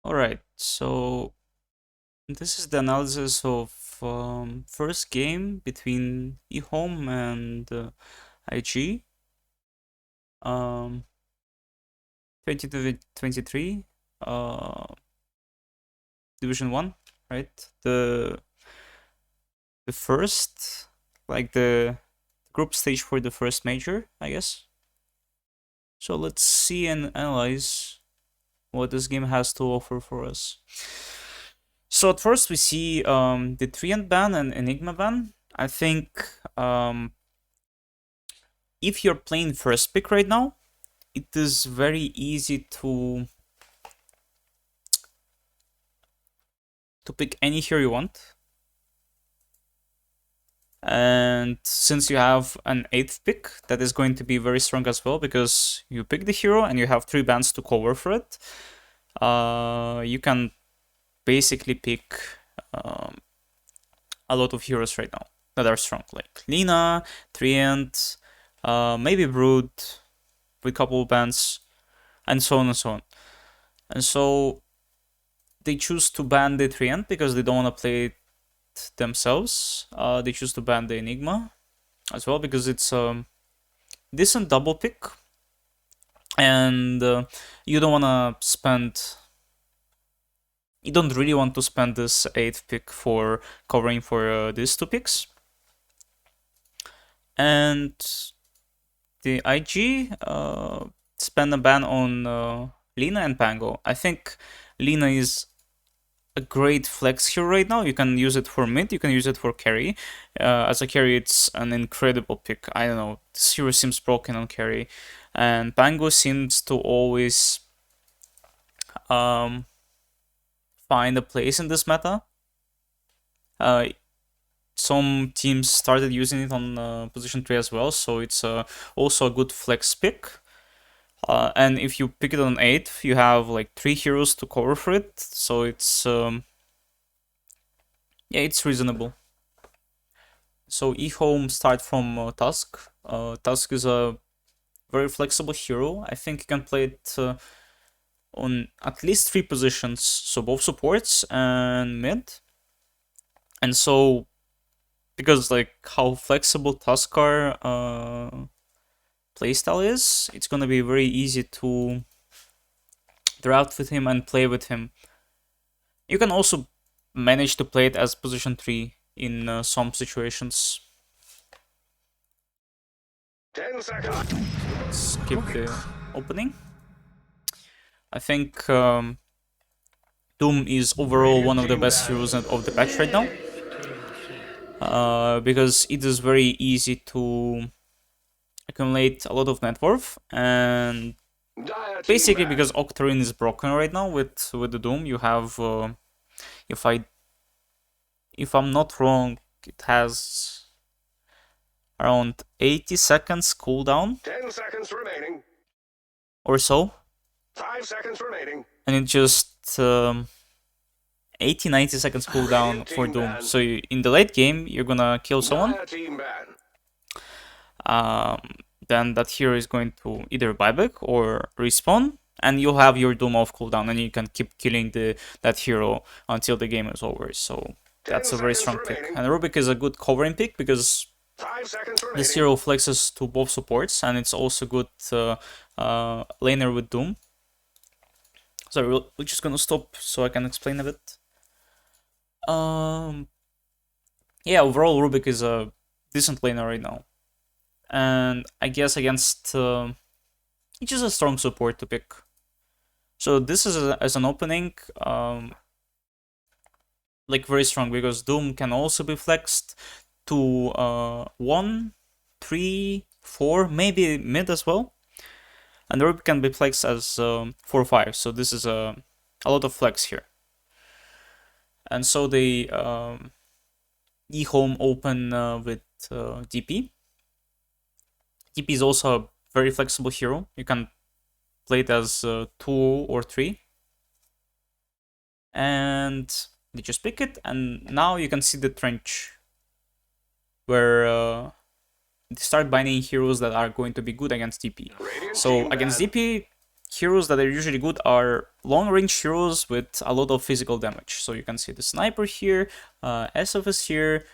Alright, so this is the analysis of first game between EHOME and IG. 2023, Division 1, right? The first, like the group stage for the first major, I guess. So let's see and analyze what this game has to offer for us. So at first we see the Treant ban and Enigma ban. I think if you're playing first pick right now, it is very easy to pick any hero you want. And since you have an 8th pick, that is going to be very strong as well, because you pick the hero and you have 3 bans to cover for it. You can basically pick a lot of heroes right now that are strong, like Lina, Treant, maybe Brood with a couple of bans, and so on and so on. And so they choose to ban the Treant because they don't want to play it themselves. They choose to ban the Enigma as well because it's a decent double pick, and you don't want to spend. You don't really want to spend this 8th pick for covering for these 2 picks. And the IG spend a ban on Lina and Pango. I think Lina is a great flex hero right now. You can use it for mid, you can use it for carry. As a carry, it's an incredible pick. I don't know, this hero seems broken on carry. And Pango seems to always find a place in this meta. Some teams started using it on position 3 as well, so it's also a good flex pick. And if you pick it on 8, you have like 3 heroes to cover for it, so it's yeah, it's reasonable. So EHOME start from Tusk. Tusk is a very flexible hero. I think you can play it on at least 3 positions, so both supports and mid. And so, because like how flexible Tuskar playstyle is, it's gonna be very easy to draft with him and play with him. You can also manage to play it as position 3 in some situations. 10 seconds. Skip the opening. I think Doom is overall one of the best heroes of the patch right now. Because it is very easy to accumulate a lot of net worth, and basically because Octarine is broken right now with the Doom, you have if I'm not wrong, it has around 80 seconds cooldown. 10 seconds remaining. Or so. 5 seconds remaining. And it just 80-90 seconds cooldown for Doom. Ban. So in the late game, you're gonna kill someone. Then that hero is going to either buyback or respawn, and you'll have your Doom off cooldown, and you can keep killing that hero until the game is over. So that's a very strong pick. And Rubik is a good covering pick because this hero flexes to both supports, and it's also good laner with Doom. So we're just gonna stop so I can explain a bit. Yeah, overall Rubik is a decent laner right now, and I guess against it's just a strong support to pick. So this is as an opening, like very strong, because Doom can also be flexed to 1, 3, 4, maybe mid as well, and the Rubik can be flexed as 4, 5. So this is a lot of flex here. And so they EHOME open with DP. DP is also a very flexible hero. You can play it as 2 or 3. And they just pick it, and now you can see the trench where they start binding heroes that are going to be good against DP. So against DP, heroes that are usually good are long-range heroes with a lot of physical damage. So you can see the sniper here, SF is here,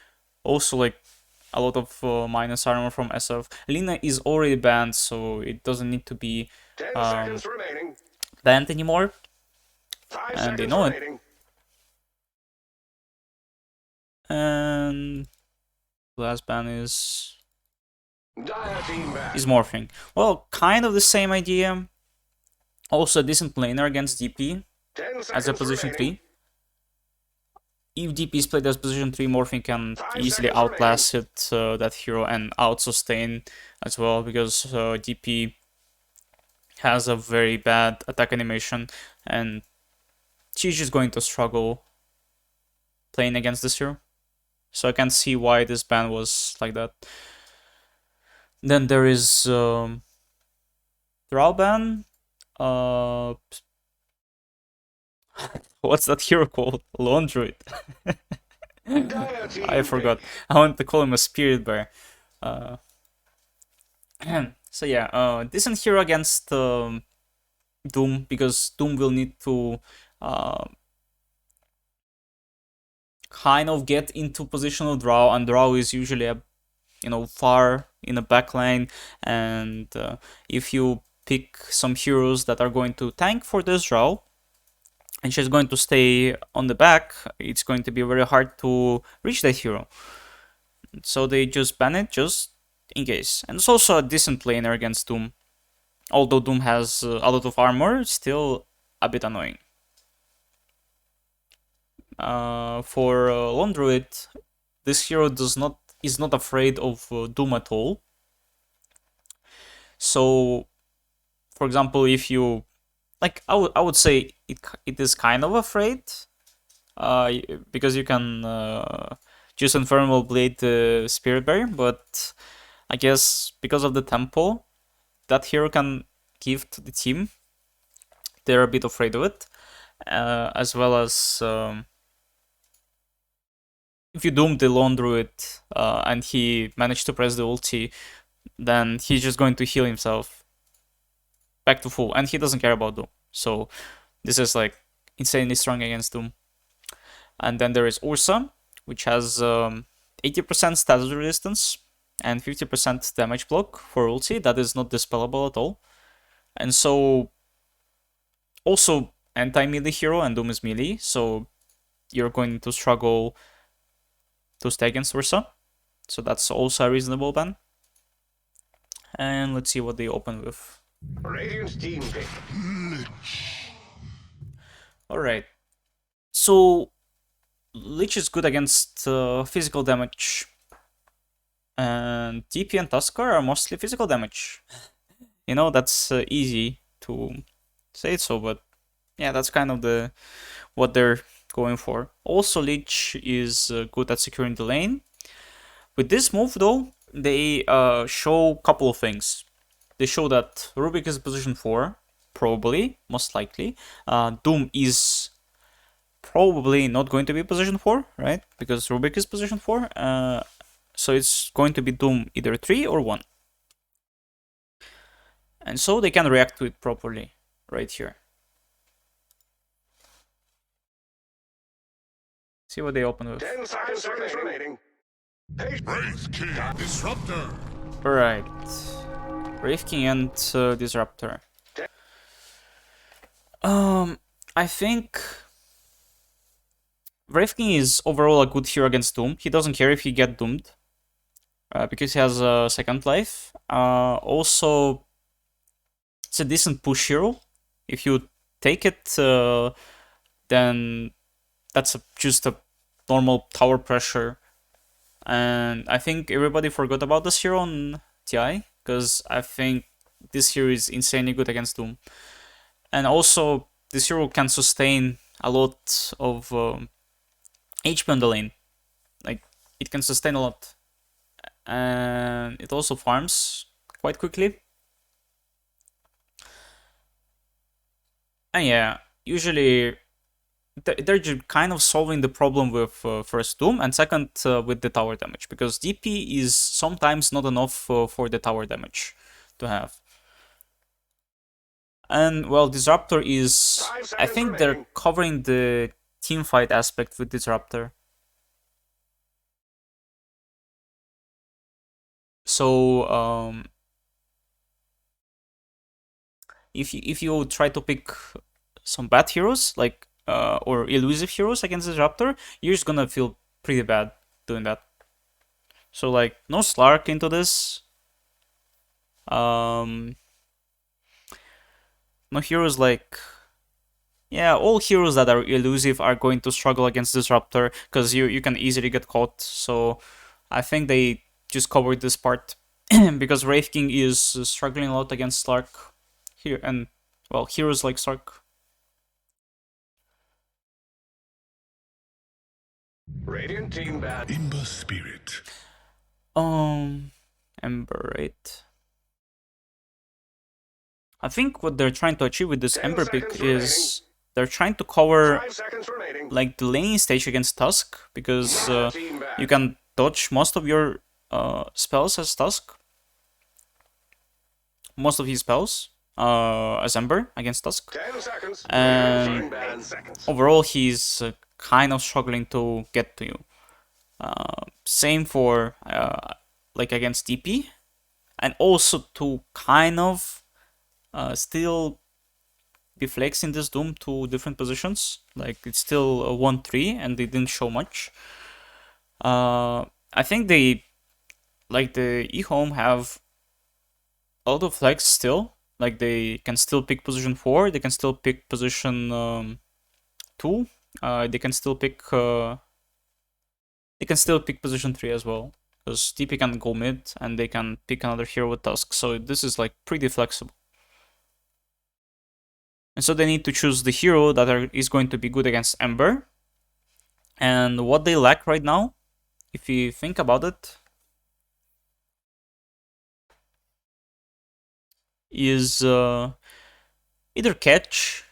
also like a lot of minus armor from SF. Lina is already banned, so it doesn't need to be 10 seconds remaining. banned anymore, 5 and they seconds know it. remaining. And last ban is Dire team back. morphing. Well, kind of the same idea. Also a decent laner against DP 10 as seconds a position remaining. 3. If DP is played as position 3, morphing can 5 easily seconds outlast that hero and out-sustain as well, because DP has a very bad attack animation, and she's just going to struggle playing against this hero. So I can see why this ban was like that. Then there is Drow ban. What's that hero called? Lone Druid. Dire team I forgot. I want to call him a Spirit Bear. So yeah, decent hero against Doom, because Doom will need to kind of get into positional Drow, and Drow is usually a far in the back lane, and if you pick some heroes that are going to tank for this Drow, and she's going to stay on the back, it's going to be very hard to reach that hero. So they just ban it just in case. And it's also a decent laner against Doom. Although Doom has a lot of armor, it's still a bit annoying. For Lone Druid, this hero is not afraid of Doom at all. So, for example, if you like, I would say it is kind of afraid, because you can choose Infernal Blade Spirit Bear, but I guess because of the tempo that hero can give to the team, they're a bit afraid of it, as well as if you doom the Lone Druid and he managed to press the ulti, then he's just going to heal himself back to full, and he doesn't care about Doom. So this is like insanely strong against Doom. And then there is Ursa, which has 80% status resistance and 50% damage block for ulti. That is not dispellable at all. And so also anti-melee hero, and Doom is melee, so you're going to struggle to stay against Ursa. So that's also a reasonable ban. And let's see what they open with. Radiant's team pick. Alright. So Lich is good against physical damage. And TP and Tuskar are mostly physical damage. That's easy to say it so, but yeah, that's kind of what they're going for. Also, Lich is good at securing the lane. With this move, though, they show a couple of things. They show that Rubik is position 4, probably, most likely. Doom is probably not going to be position 4, right? Because Rubik is position 4. So it's going to be Doom either 3 or 1. And so they can react to it properly right here. See what they open with. 10 seconds remaining. Wraith King Disruptor. Alright. Wraith King and Disruptor. I think Wraith King is overall a good hero against Doom. He doesn't care if he get doomed, because he has a second life. Also, it's a decent push hero. If you take it, then that's just a normal tower pressure. And I think everybody forgot about this hero on TI, because I think this hero is insanely good against Doom. And also, this hero can sustain a lot of HP on the lane. Like, it can sustain a lot. And it also farms quite quickly. And yeah, usually they're kind of solving the problem with first Doom, and second with the tower damage, because DP is sometimes not enough for the tower damage to have. And well, Disruptor is... 5 I seconds think they're remaining. covering the team fight aspect with Disruptor. So, if you try to pick some bad heroes, like, or elusive heroes against Disruptor, you're just gonna feel pretty bad doing that. So, like, no Slark into this. No heroes like... Yeah, all heroes that are elusive are going to struggle against Disruptor, because you can easily get caught. So I think they just covered this part because Wraith King is struggling a lot against Slark here, and well, heroes like Slark. Radiant team bad. Ember spirit. Ember, right? I think what they're trying to achieve with this 10 Ember pick seconds remaining. is they're trying to cover 5 seconds remaining. like the laning stage against Tusk, because Dire team bad. you can dodge most of your spells as Tusk. Most of his spells as Ember against Tusk. 10 seconds. And Radiant team bad. 8 seconds. overall, he's kind of struggling to get to you. Same for like against DP, and also to kind of still be flexing this Doom to different positions. Like it's still a 1-3 and they didn't show much. I think they, like the EHOME, have a lot of flex still. Like they can still pick position 4, they can still pick position 2, they can still pick position 3 as well. Because TP can go mid and they can pick another hero with Tusk. So this is like pretty flexible. And so they need to choose the hero that is going to be good against Ember. And what they lack right now, if you think about it, is either catch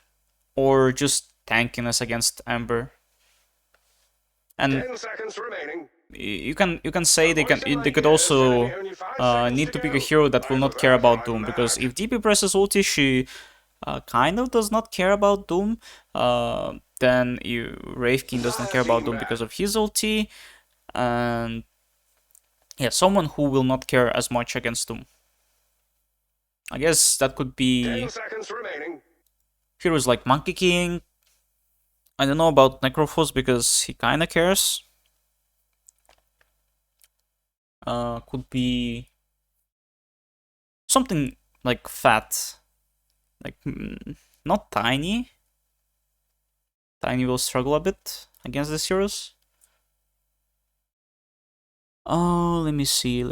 or just tankiness against Ember. And 10 seconds remaining. you can say they could also need to pick a hero that will not care about Doom, because if DP presses ulti, she kind of does not care about Doom. Then Wraith King does not care about Doom because of his ulti, and yeah, someone who will not care as much against Doom. I guess that could be 10 seconds remaining. heroes like Monkey King. I don't know about Necrophos because he kinda cares. Could be something like Fat. Like, not Tiny. Tiny will struggle a bit against these heroes. Oh, let me see.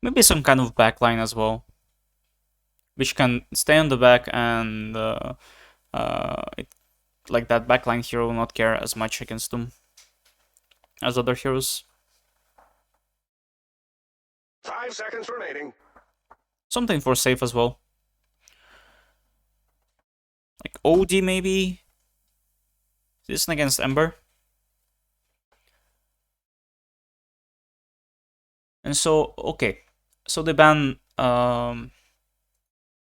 Maybe some kind of backline as well, which can stay on the back, and like that backline hero will not care as much against them as other heroes. 5 seconds remaining. Something for safe as well, like OD maybe. This against Ember. And so, okay, so they ban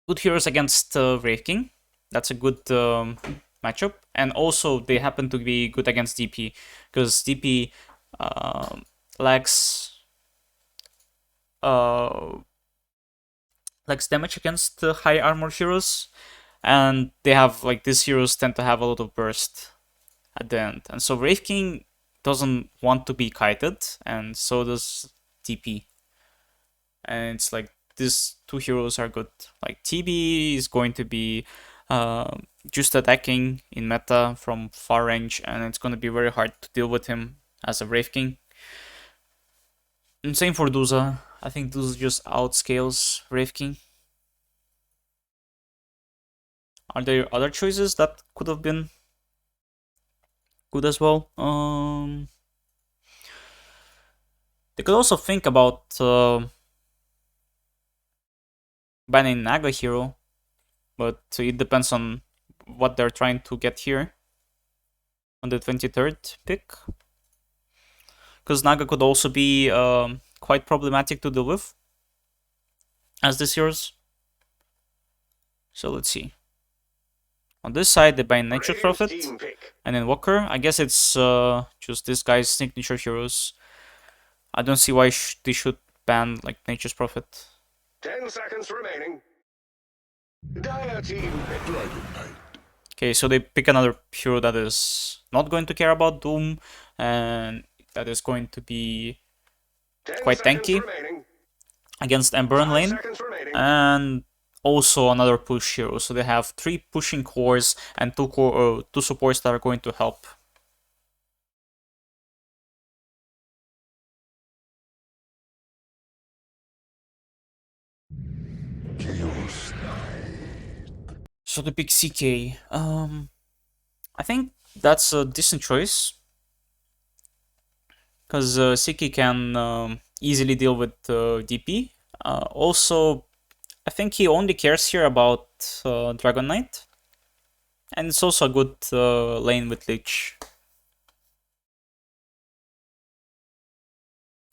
good heroes against Wraith King. That's a good matchup. And also, they happen to be good against DP, because DP lacks damage against high armor heroes, and they have, like, these heroes tend to have a lot of burst at the end. And so Wraith King doesn't want to be kited, and so does TP. And it's like these two heroes are good. Like TB is going to be just attacking in meta from far range, and it's going to be very hard to deal with him as a Wraith King. And same for Duza. I think Duza just outscales Wraith King. Are there other choices that could have been good as well? They could also think about banning Naga hero, but it depends on what they're trying to get here on the 23rd pick. because Naga could also be quite problematic to deal with as this heroes. So let's see. On this side, they buy Nature's Radiant's Prophet team pick. and Invoker. I guess it's just this guy's signature heroes. I don't see why they should ban like Nature's Prophet. 10 seconds remaining. Dire team pick. Dragon Knight. Okay, so they pick another hero that is not going to care about Doom and that is going to be 10 quite seconds tanky remaining. against Ember and 5 lane. seconds remaining. And also another push hero. So they have 3 pushing cores and 2 supports that are going to help. So they pick CK. I think that's a decent choice. Because CK can easily deal with DP. Also, I think he only cares here about Dragon Knight. And it's also a good lane with Lich.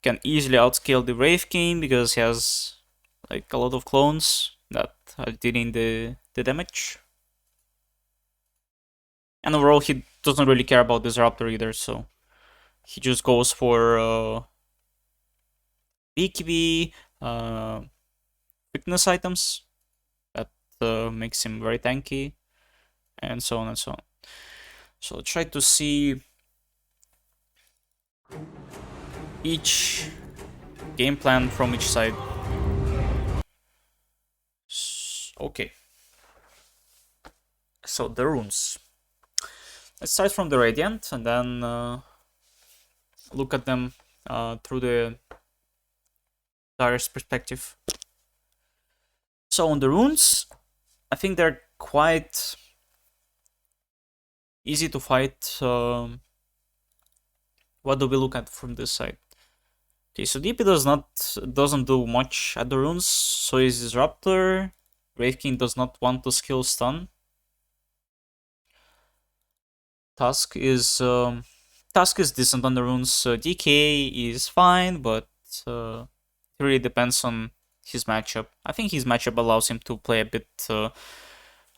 Can easily outscale the Wraith King because he has like a lot of clones that are dealing the damage. And overall, he doesn't really care about Disruptor either, so he just goes for BKB, weakness items that makes him very tanky, and so on and so on. So try to see each game plan from each side. Okay. So the runes. Let's start from the Radiant and then look at them through the Dire's perspective. So on the runes, I think they're quite easy to fight. What do we look at from this side? Okay, so DP doesn't do much at the runes. So is Disruptor. Wraith King does not want to skill stun. Tusk is decent on the runes. DK is fine, but it really depends on his matchup. I think his matchup allows him to play a bit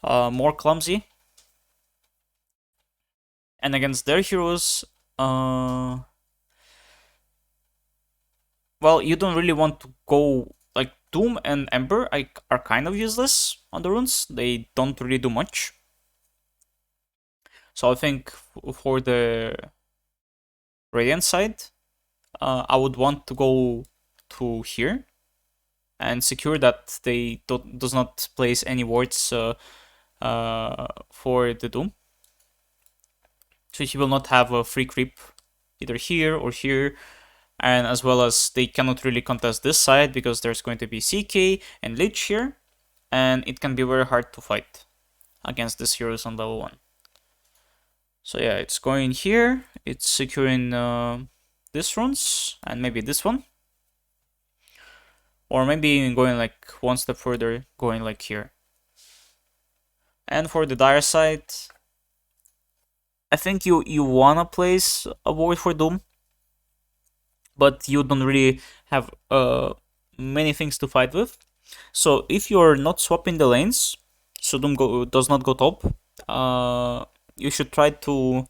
more clumsy. And against their heroes, well, you don't really want to go like Doom and Ember are kind of useless on the runes. They don't really do much. So I think for the Radiant side, I would want to go to here and secure that they does not place any wards for the Doom. So he will not have a free creep either here or here. And as well as they cannot really contest this side because there's going to be CK and Lich here. And it can be very hard to fight against these heroes on level 1. So yeah, it's going here. It's securing this runes and maybe this one. Or maybe even going like one step further, going like here. And for the Dire side, I think you wanna place a ward for Doom, but you don't really have many things to fight with. So if you're not swapping the lanes, so Doom does not go top, you should try to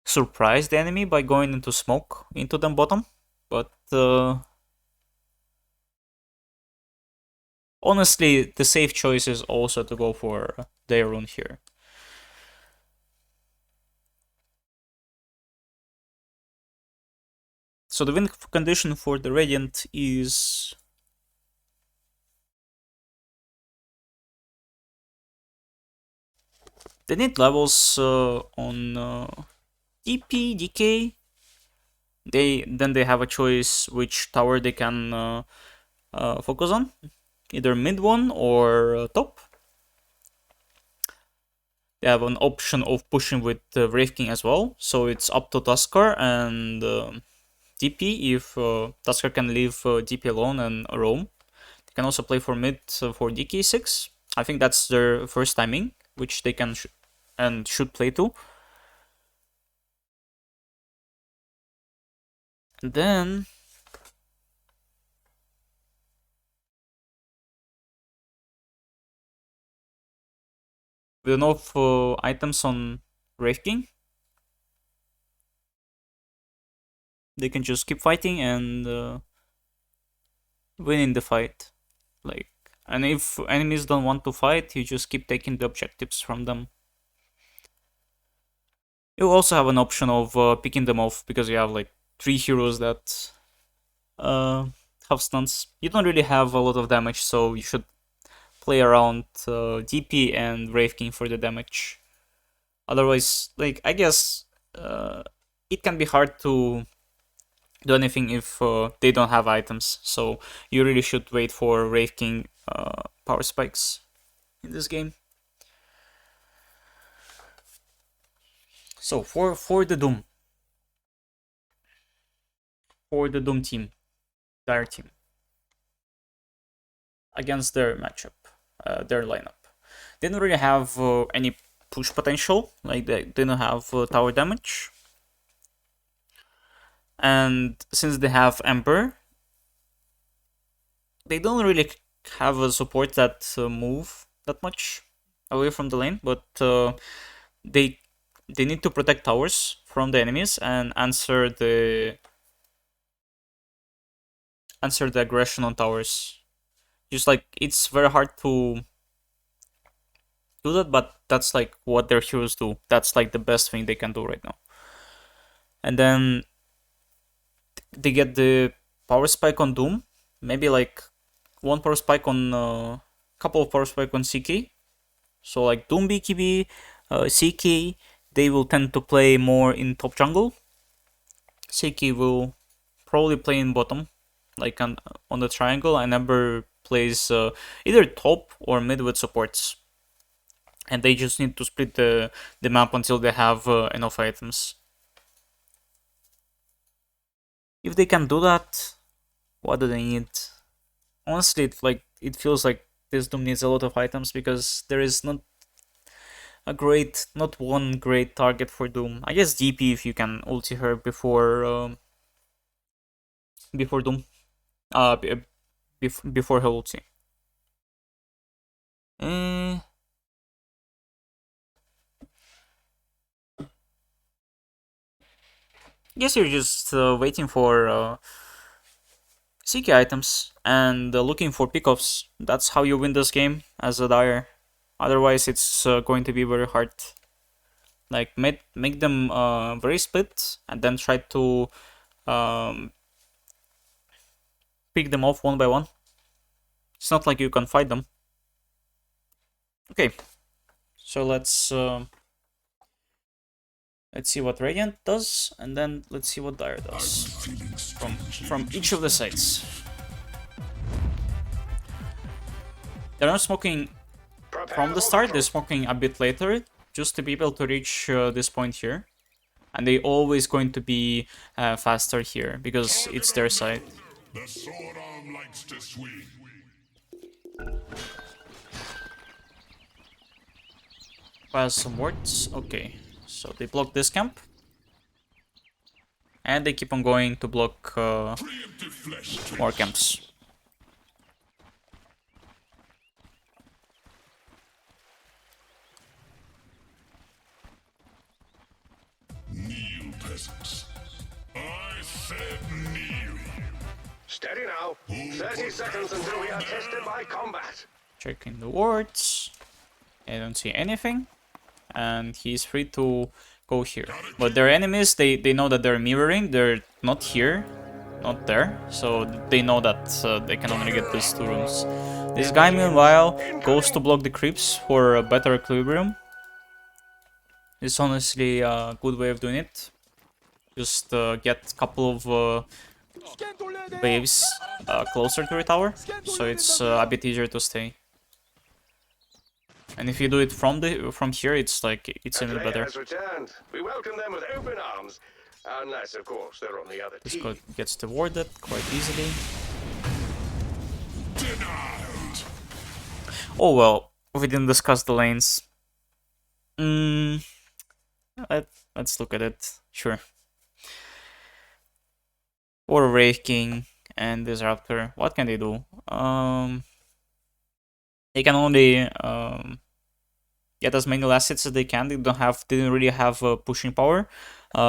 surprise the enemy by going into smoke into them bottom. But honestly, the safe choice is also to go for their rune here. So the win condition for the Radiant is they need levels on DP, DK. Then they have a choice which tower they can focus on, either mid one or top. They have an option of pushing with Wraith King as well, so it's up to Tuskar and DP if Tuskar can leave DP alone and roam. They can also play for mid for DK6. I think that's their first timing, which they can and should play to. And then with enough items on Wraith King, they can just keep fighting and win in the fight. Like, and if enemies don't want to fight, you just keep taking the objectives from them. You also have an option of picking them off because you have like 3 heroes that have stuns. You don't really have a lot of damage, so you should play around DP and Wraith King for the damage. Otherwise, like, I guess it can be hard to do anything if they don't have items. So you really should wait for Wraith King power spikes in this game. So for the Doom team, Dire team, against their matchup, their lineup, they don't really have any push potential. Like they don't have tower damage, and since they have Ember, they don't really have a support that move that much away from the lane, but they need to protect towers from the enemies and answer the aggression on towers. Just like, it's very hard to do that, but that's like what their heroes do. That's like the best thing they can do right now. And then they get the power spike on Doom, maybe like one power spike on couple of power spike on CK. So like Doom BKB, CK, they will tend to play more in top jungle. CK will probably play in bottom, like on the triangle, and Ember plays either top or mid with supports. And they just need to split the map until they have enough items. If they can do that, what do they need? Honestly, it feels like this Doom needs a lot of items because there is not one great target for Doom. I guess DP if you can ulti her before Doom, before her ulti. Guess you're just waiting for CK items and looking for pickoffs. That's how you win this game as a Dire. Otherwise, it's going to be very hard. Like, make them very split and then try to pick them off one by one. It's not like you can fight them. Okay, so let's see what Radiant does, and then let's see what Dire does from each of the sides. They're not smoking from the start, they're smoking a bit later, just to be able to reach this point here. And they always going to be faster here, because it's their side. The sword arm likes to swing. Fire some wards, okay. So they block this camp. And they keep on going to block more camps. Kneel, peasants. I said kneel. Steady now. 30 seconds until we are tested by combat. Checking the wards. I don't see anything. And he's free to go here. But their enemies, they know that they're mirroring. They're not here, not there. So they know that they can only get these 2 rooms. This guy, meanwhile, goes to block the creeps for a better equilibrium. It's honestly a good way of doing it. Just get a couple of waves closer to the tower, so it's a bit easier to stay. And if you do it from here, it's like it's even better. Has returned. We welcome them with open arms, unless of course they're on the other This team. gets rewarded quite easily. Denied. Oh well, we didn't discuss the lanes. Let's look at it. Sure. or Wraith King and Disruptor. What can they do? They can only get as many last hits as they can. They didn't really have pushing power.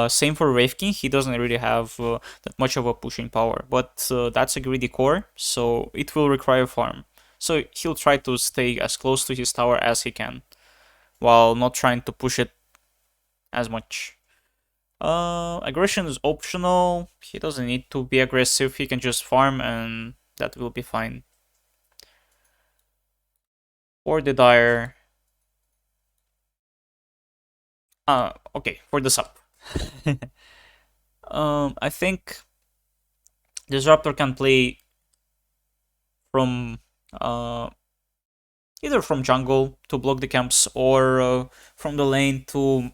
Same for Wraith King. He doesn't really have that much of a pushing power, but that's a greedy core, so it will require farm. So he'll try to stay as close to his tower as he can, while not trying to push it as much. Aggression is optional. He doesn't need to be aggressive. He can just farm, and that will be fine. For the Dire. Okay, for the sub. I think Disruptor can play from either from jungle to block the camps or from the lane to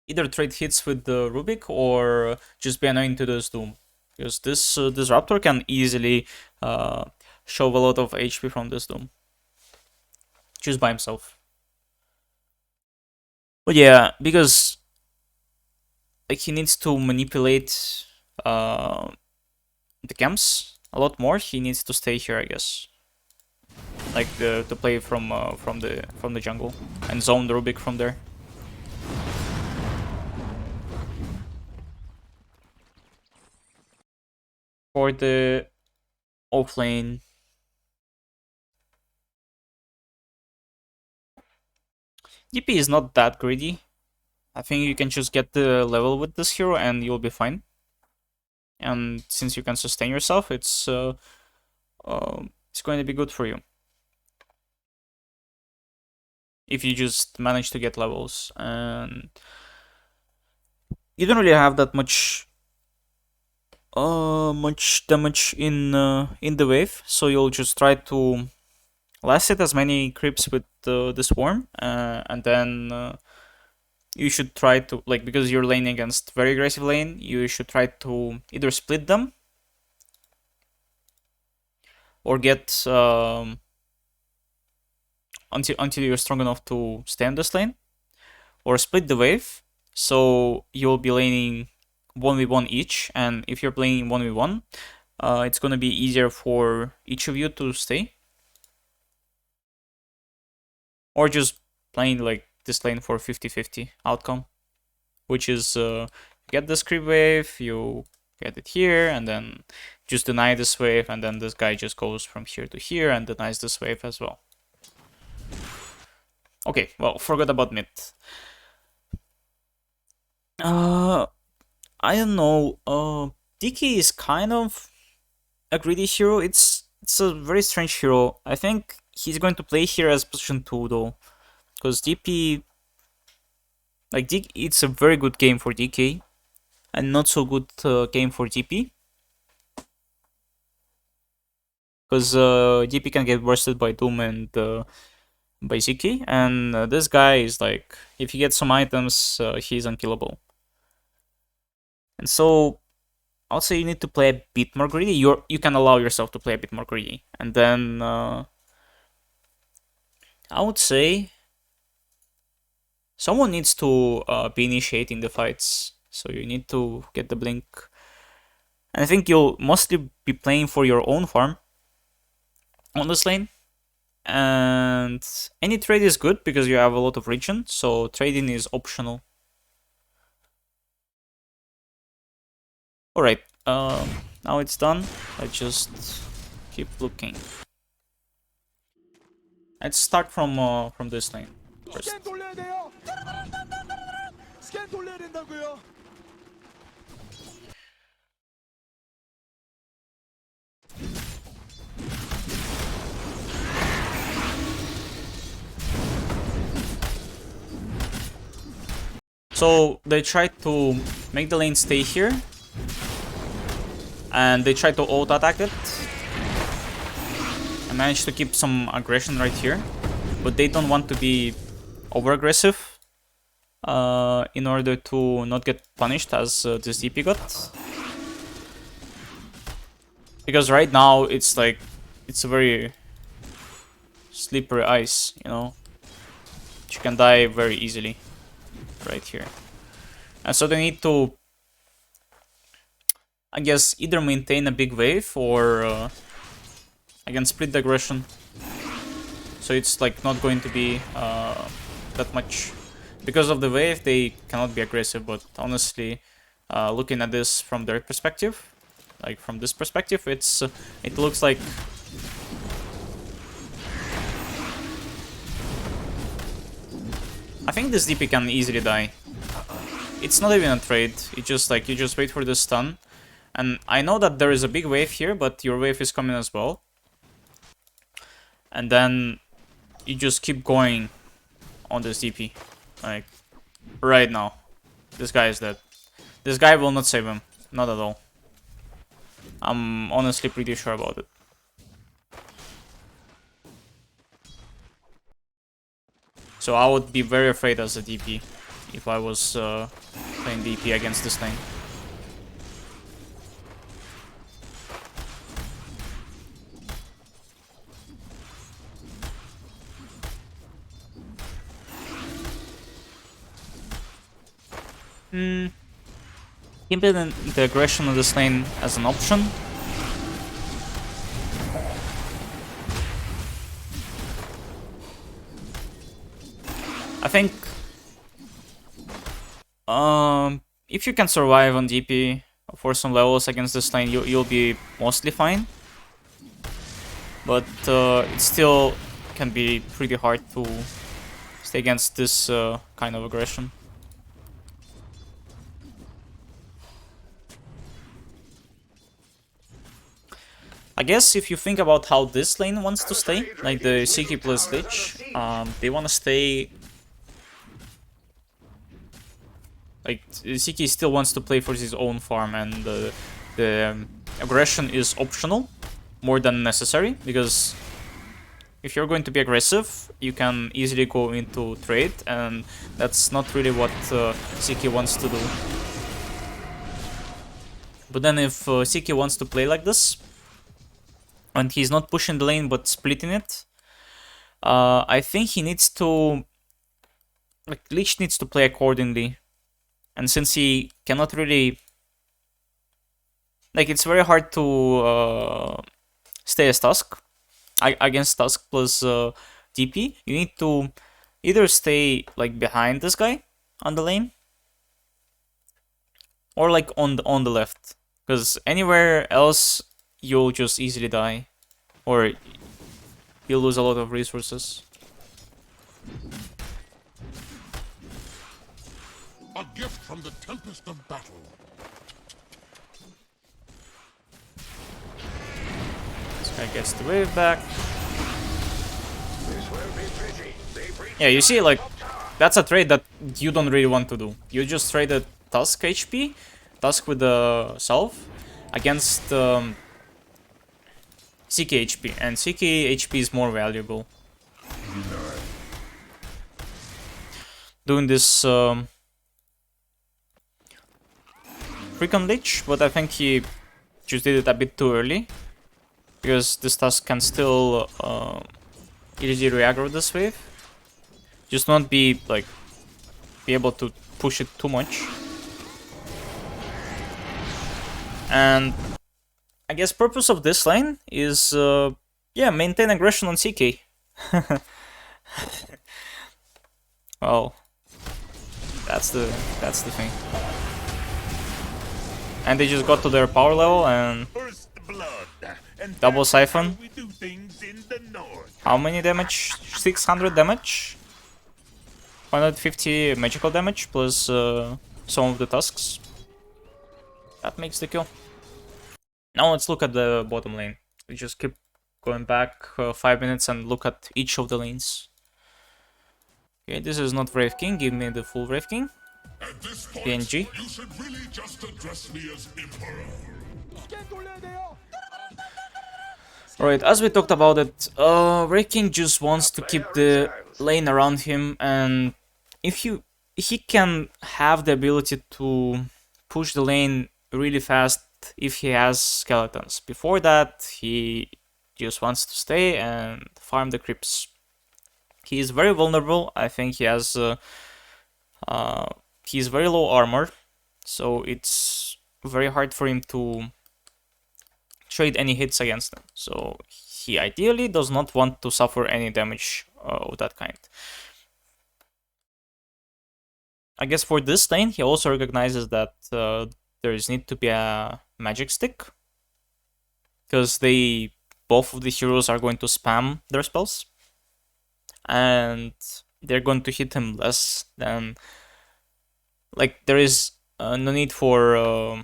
either trade hits with the Rubik or just be annoying to this Doom. Because this Disruptor can easily shove a lot of HP from this Doom. Just by himself. But yeah, because like he needs to manipulate the camps a lot more. He needs to stay here, I guess. Like to play from the jungle and zone the Rubik from there. For the offlane, DP is not that greedy. I think you can just get the level with this hero and you'll be fine. And since you can sustain yourself, it's going to be good for you. If you just manage to get levels, and you don't really have that much damage in the wave, so you'll just try to last hit as many creeps with the swarm, and then you should try to, like, because you're laning against very aggressive lane, you should try to either split them or get until you're strong enough to stay on this lane, or split the wave, so you'll be laning 1v1 each, and if you're playing 1v1, it's gonna be easier for each of you to stay. Or just playing like this lane for 50-50 outcome, which is get this creep wave, you get it here, and then just deny this wave, and then this guy just goes from here to here and denies this wave as well. Okay, well, forgot about mid. I don't know. DK is kind of a greedy hero. It's a very strange hero. I think he's going to play here as position 2 though, because DP, like, it's a very good game for DK and not so good game for DP, because DP can get worsted by Doom and by ZK, and this guy is like, if he gets some items, he's unkillable. And so I'll say you need to play a bit more greedy. You can allow yourself to play a bit more greedy, and then I would say someone needs to be initiating the fights. So you need to get the blink. And I think you'll mostly be playing for your own farm on this lane. And any trade is good because you have a lot of regen, so trading is optional. Alright, now it's done. Let's just keep looking. Let's start from this lane first. So they try to make the lane stay here, and they try to auto-attack it. I managed to keep some aggression right here, but they don't want to be over-aggressive in order to not get punished as this DP got. Because right now it's like, it's a very slippery ice, you know. You can die very easily right here. And so they need to I guess either maintain a big wave or I can split the aggression. So it's like not going to be that much. Because of the wave, they cannot be aggressive, but honestly, looking at this from their perspective, like from this perspective, it looks like I think this DP can easily die. It's not even a trade. It's just like you just wait for the stun. And I know that there is a big wave here, but your wave is coming as well. And then you just keep going on this DP. Like, right now. This guy is dead. This guy will not save him. Not at all. I'm honestly pretty sure about it. So I would be very afraid as a DP if I was playing DP against this lane. Keeping the aggression of this lane as an option. I think if you can survive on DP for some levels against this lane, you'll be mostly fine. But it still can be pretty hard to stay against this kind of aggression. I guess if you think about how this lane wants to stay, like the Siki plus Lich, they want to stay. Like Siki still wants to play for his own farm, and the aggression is optional more than necessary, because if you're going to be aggressive, you can easily go into trade, and that's not really what Siki wants to do. But then if Siki wants to play like this, and he's not pushing the lane but splitting it, I think he needs to... Like, Lich needs to play accordingly. And since he cannot really... Like, it's very hard to stay as Tusk against Tusk plus DP. You need to either stay, like, behind this guy on the lane, or, like, on the left. Because anywhere else, you'll just easily die, or you'll lose a lot of resources. A gift from the tempest of battle. This guy gets the wave back. This won't be pretty. They breach Yeah, you see, like, top tower. that's a trade that you don't really want to do. You just traded Tusk HP, Tusk with the Salve, against CK HP, and CK HP is more valuable. Doing this freaking Lich, but I think he just did it a bit too early, because this Tusk can still easily re-aggro this wave. Just not be able to push it too much. And I guess purpose of this lane is yeah, maintain aggression on CK. Well, that's the thing. And they just got to their power level and First blood, and double that's how siphon. we do things in the north. How many damage? 600 damage? 150 magical damage plus some of the tusks. That makes the kill. Now let's look at the bottom lane. We just keep going back 5 minutes and look at each of the lanes. Okay, this is not Wraith King. Give me the full Wraith King. At this point, PNG. you should really just address me as Emperor. Alright, as we talked about it, Wraith King just wants to keep the lane around him, and if he can have the ability to push the lane really fast if he has skeletons. Before that, he just wants to stay and farm the creeps. He is very vulnerable. I think he has he's very low armor, so it's very hard for him to trade any hits against them. So he ideally does not want to suffer any damage of that kind. I guess for this lane, he also recognizes that there is need to be a magic stick, because both of the heroes are going to spam their spells, and they're going to hit him less than, like, there is no need for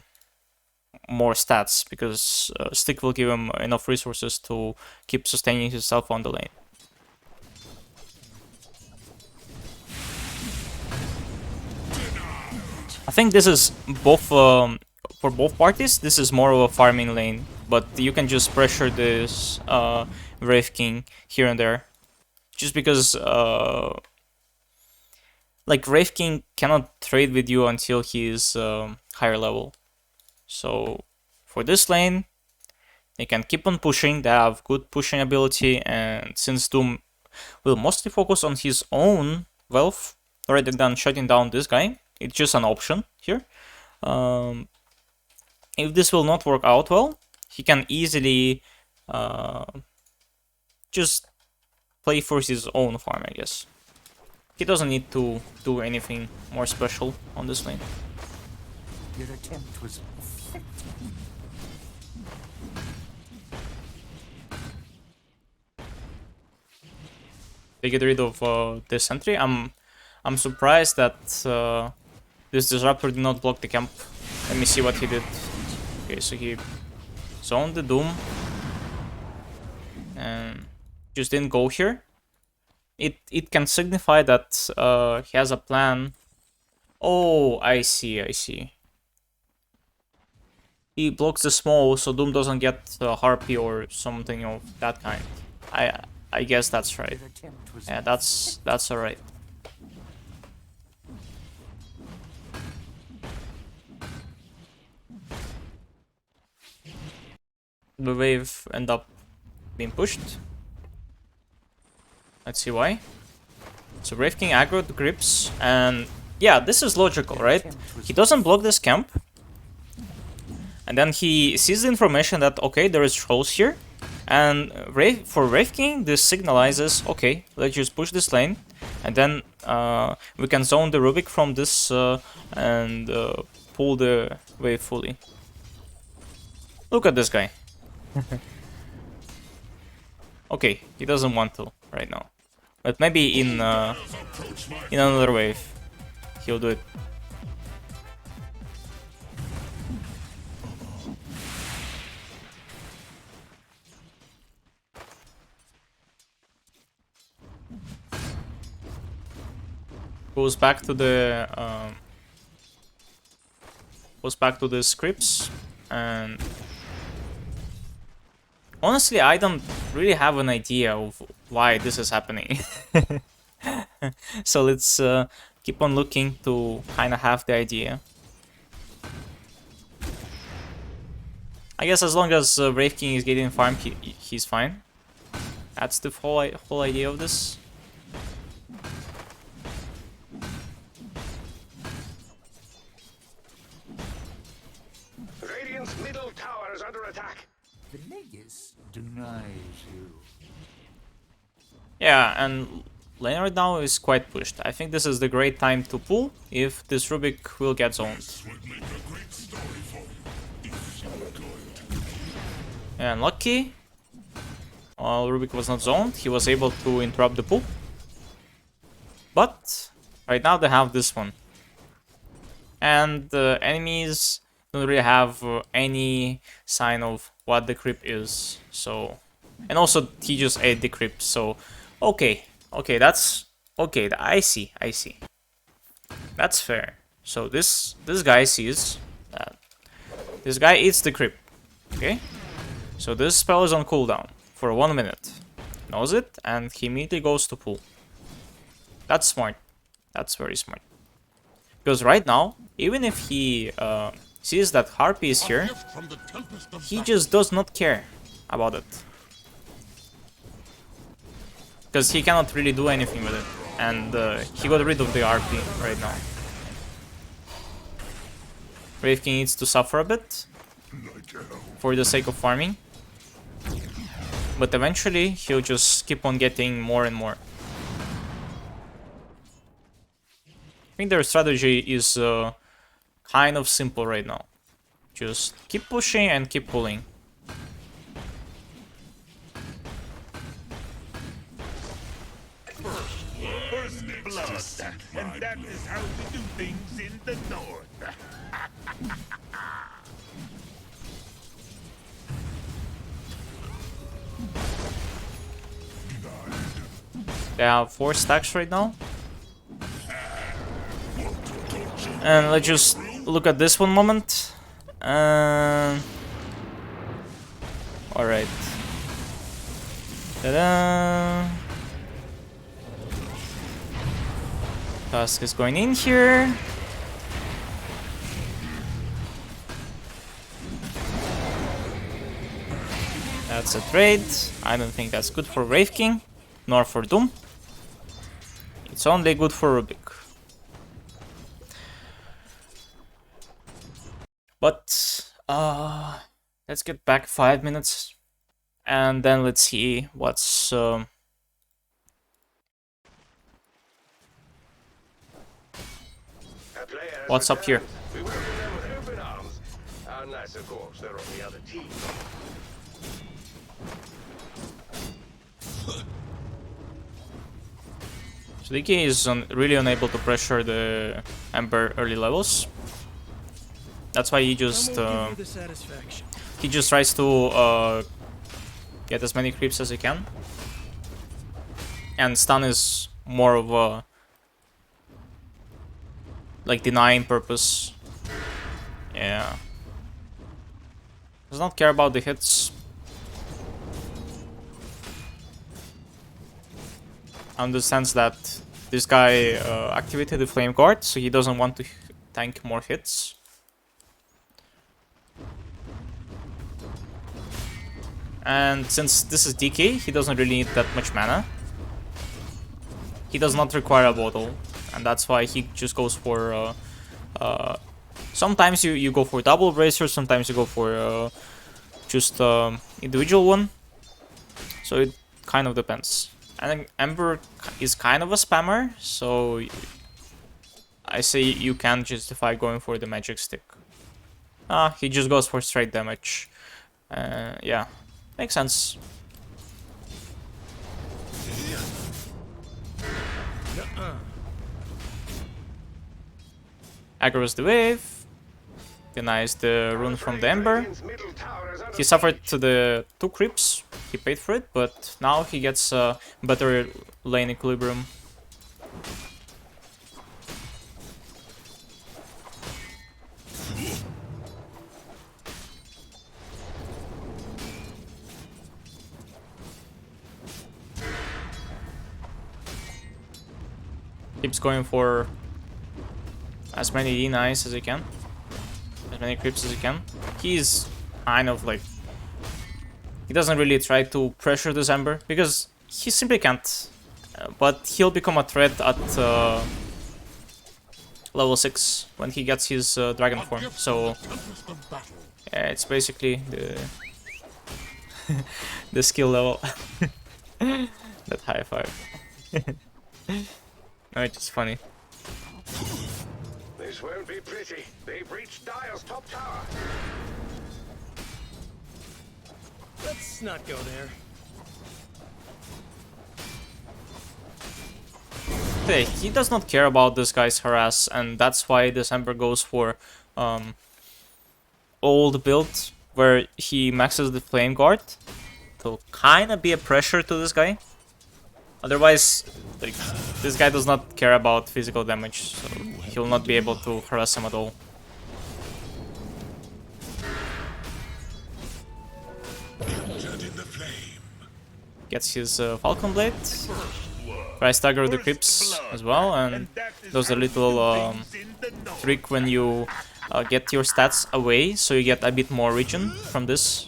more stats, because stick will give him enough resources to keep sustaining himself on the lane. I think this is both for both parties. This is more of a farming lane, but you can just pressure this Wraith King here and there, just because like Wraith King cannot trade with you until he is higher level. So for this lane, they can keep on pushing. They have good pushing ability, and since Doom will mostly focus on his own wealth rather than shutting down this guy, it's just an option here. If this will not work out well, he can easily just play for his own farm, I guess. He doesn't need to do anything more special on this lane. Your attempt was effective. They get rid of this sentry. I'm surprised that this disruptor did not block the camp. Let me see what he did. Okay, so he zoned the Doom and just didn't go here. It can signify that he has a plan. Oh, I see. He blocks the small, so Doom doesn't get Harpy or something of that kind. I guess that's right. Yeah, that's alright. The wave end up being pushed. Let's see why. So Wraith King aggroed the grips, and yeah, this is logical, right? He doesn't block this camp, and then he sees the information that, okay, there is trolls here, and for Wraith King this signalizes, okay, let's just push this lane, and then we can zone the Rubik from this and pull the wave fully. Look at this guy. Okay, he doesn't want to right now, but maybe in another wave he'll do it. Goes back to the scripts, and honestly, I don't really have an idea of why this is happening. So let's keep on looking to kind of have the idea. I guess as long as Wraith King is getting farm, he's fine. That's the whole idea of this. Radiant's middle tower is under attack. The Negus denies you. Yeah, and lane right now is quite pushed. I think this is the great time to pull if this Rubik will get zoned. And lucky, while Rubik was not zoned, he was able to interrupt the pull. But right now they have this one. And the enemies don't really have any sign of what the creep is. So, and also he just ate the creep. So, okay, that's okay. I see. That's fair. So this guy sees that this guy eats the creep. Okay, so this spell is on cooldown for 1 minute. Knows it, and he immediately goes to pull. That's smart. That's very smart. Because right now, even if he sees that Harpy is here, he just does not care about it. Because he cannot really do anything with it. And he got rid of the RP right now. Wraith King needs to suffer a bit for the sake of farming. But eventually, he'll just keep on getting more and more. I think their strategy is kind of simple right now. Just keep pushing and keep pulling. First blood, and that is how we do things in the north. They have 4 stacks right now. And let's just look at this one moment. Alright. Ta-da! Tusk is going in here. That's a trade. I don't think that's good for Wraith King, nor for Doom. It's only good for Rubik. But let's get back 5 minutes, and then let's see what's up here. We welcome them with open arms, unless, of course, they're on the other team. So DK is really unable to pressure the Ember early levels. That's why he just tries to get as many creeps as he can. And stun is more of a like denying purpose. Yeah. Does not care about the hits. Understands that this guy activated the flame guard, so he doesn't want to tank more hits. And since this is DK, he doesn't really need that much mana. He does not require a bottle, and that's why he just goes for sometimes you go for double bracer, sometimes you go for just individual one. So it kind of depends. I think Ember is kind of a spammer, so I say you can justify going for the magic stick. He just goes for straight damage. Yeah, makes sense. Aggroes the wave, denies the rune from the Ember. He suffered to the 2 creeps, he paid for it, but now he gets a better lane equilibrium. Keeps going for as many denies as he can, as many creeps as he can. He's kind of like, he doesn't really try to pressure this Ember because he simply can't. But he'll become a threat at level 6 when he gets his dragon form. So yeah, it's basically the the skill level. That high five. No, it's just funny. This won't be pretty. They've reached Dial's top tower. Let's not go there. Okay, he does not care about this guy's harass, and that's why this Ember goes for old build where he maxes the flame guard to kind of be a pressure to this guy. Otherwise, like, this guy does not care about physical damage, so he'll not be able to harass him at all. Gets his Falcon Blade, tries to aggro the creeps as well, and does a little trick when you get your stats away, so you get a bit more regen from this.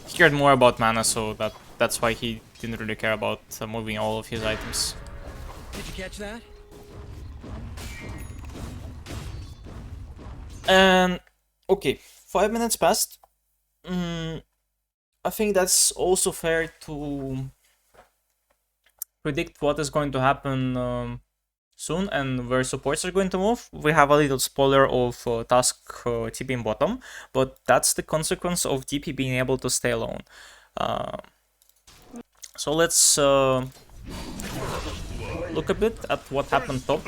He cared more about mana, so that's why he didn't really care about moving all of his items. Did you catch that? And okay, 5 minutes passed. I think that's also fair to predict what is going to happen soon and where supports are going to move. We have a little spoiler of Task TP in bottom, but that's the consequence of DP being able to stay alone. So let's look a bit at what happened top,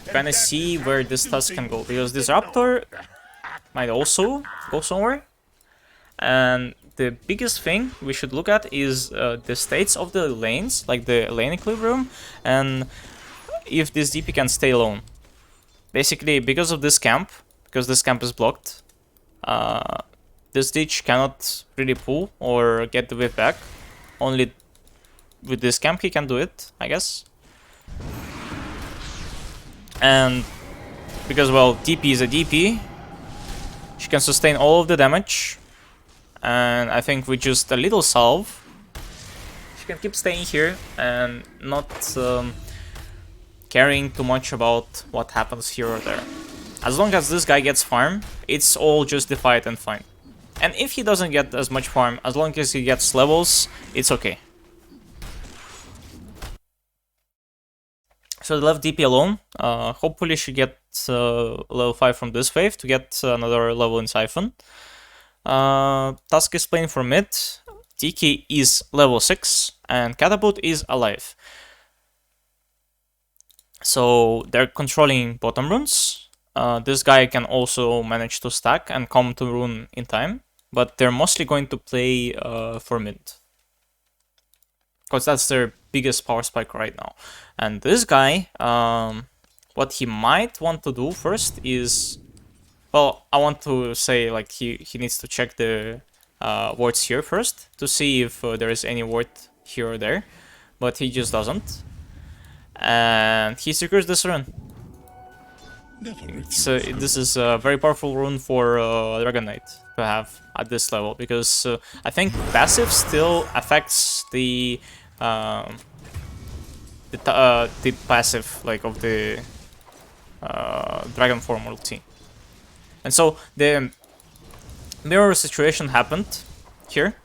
kind of see where this Tusk can go, because this Raptor might also go somewhere. And the biggest thing we should look at is the states of the lanes, like the lane equilibrium, and if this DP can stay alone. Basically, because of this camp, because this camp is blocked, this ditch cannot really pull or get the whip back. Only with this camp he can do it, I guess. And because, well, DP is a DP, she can sustain all of the damage. And I think with just a little salve, she can keep staying here and not caring too much about what happens here or there. As long as this guy gets farm, it's all justified and fine. And if he doesn't get as much farm, as long as he gets levels, it's okay. So they left DP alone. Hopefully she gets level 5 from this wave to get another level in Siphon. Tusk is playing for mid, TK is level 6, and Catapult is alive. So they're controlling bottom runes. This guy can also manage to stack and come to rune in time, but they're mostly going to play for mid, because that's their biggest power spike right now. And this guy, what he might want to do first is, well, I want to say, like, he needs to check the wards here first to see if there is any ward here or there, but he just doesn't. And he secures this rune. This is a very powerful rune for Dragon Knight to have at this level, because I think passive still affects the passive, like, of the Dragon Form ulti. And so the mirror situation happened here.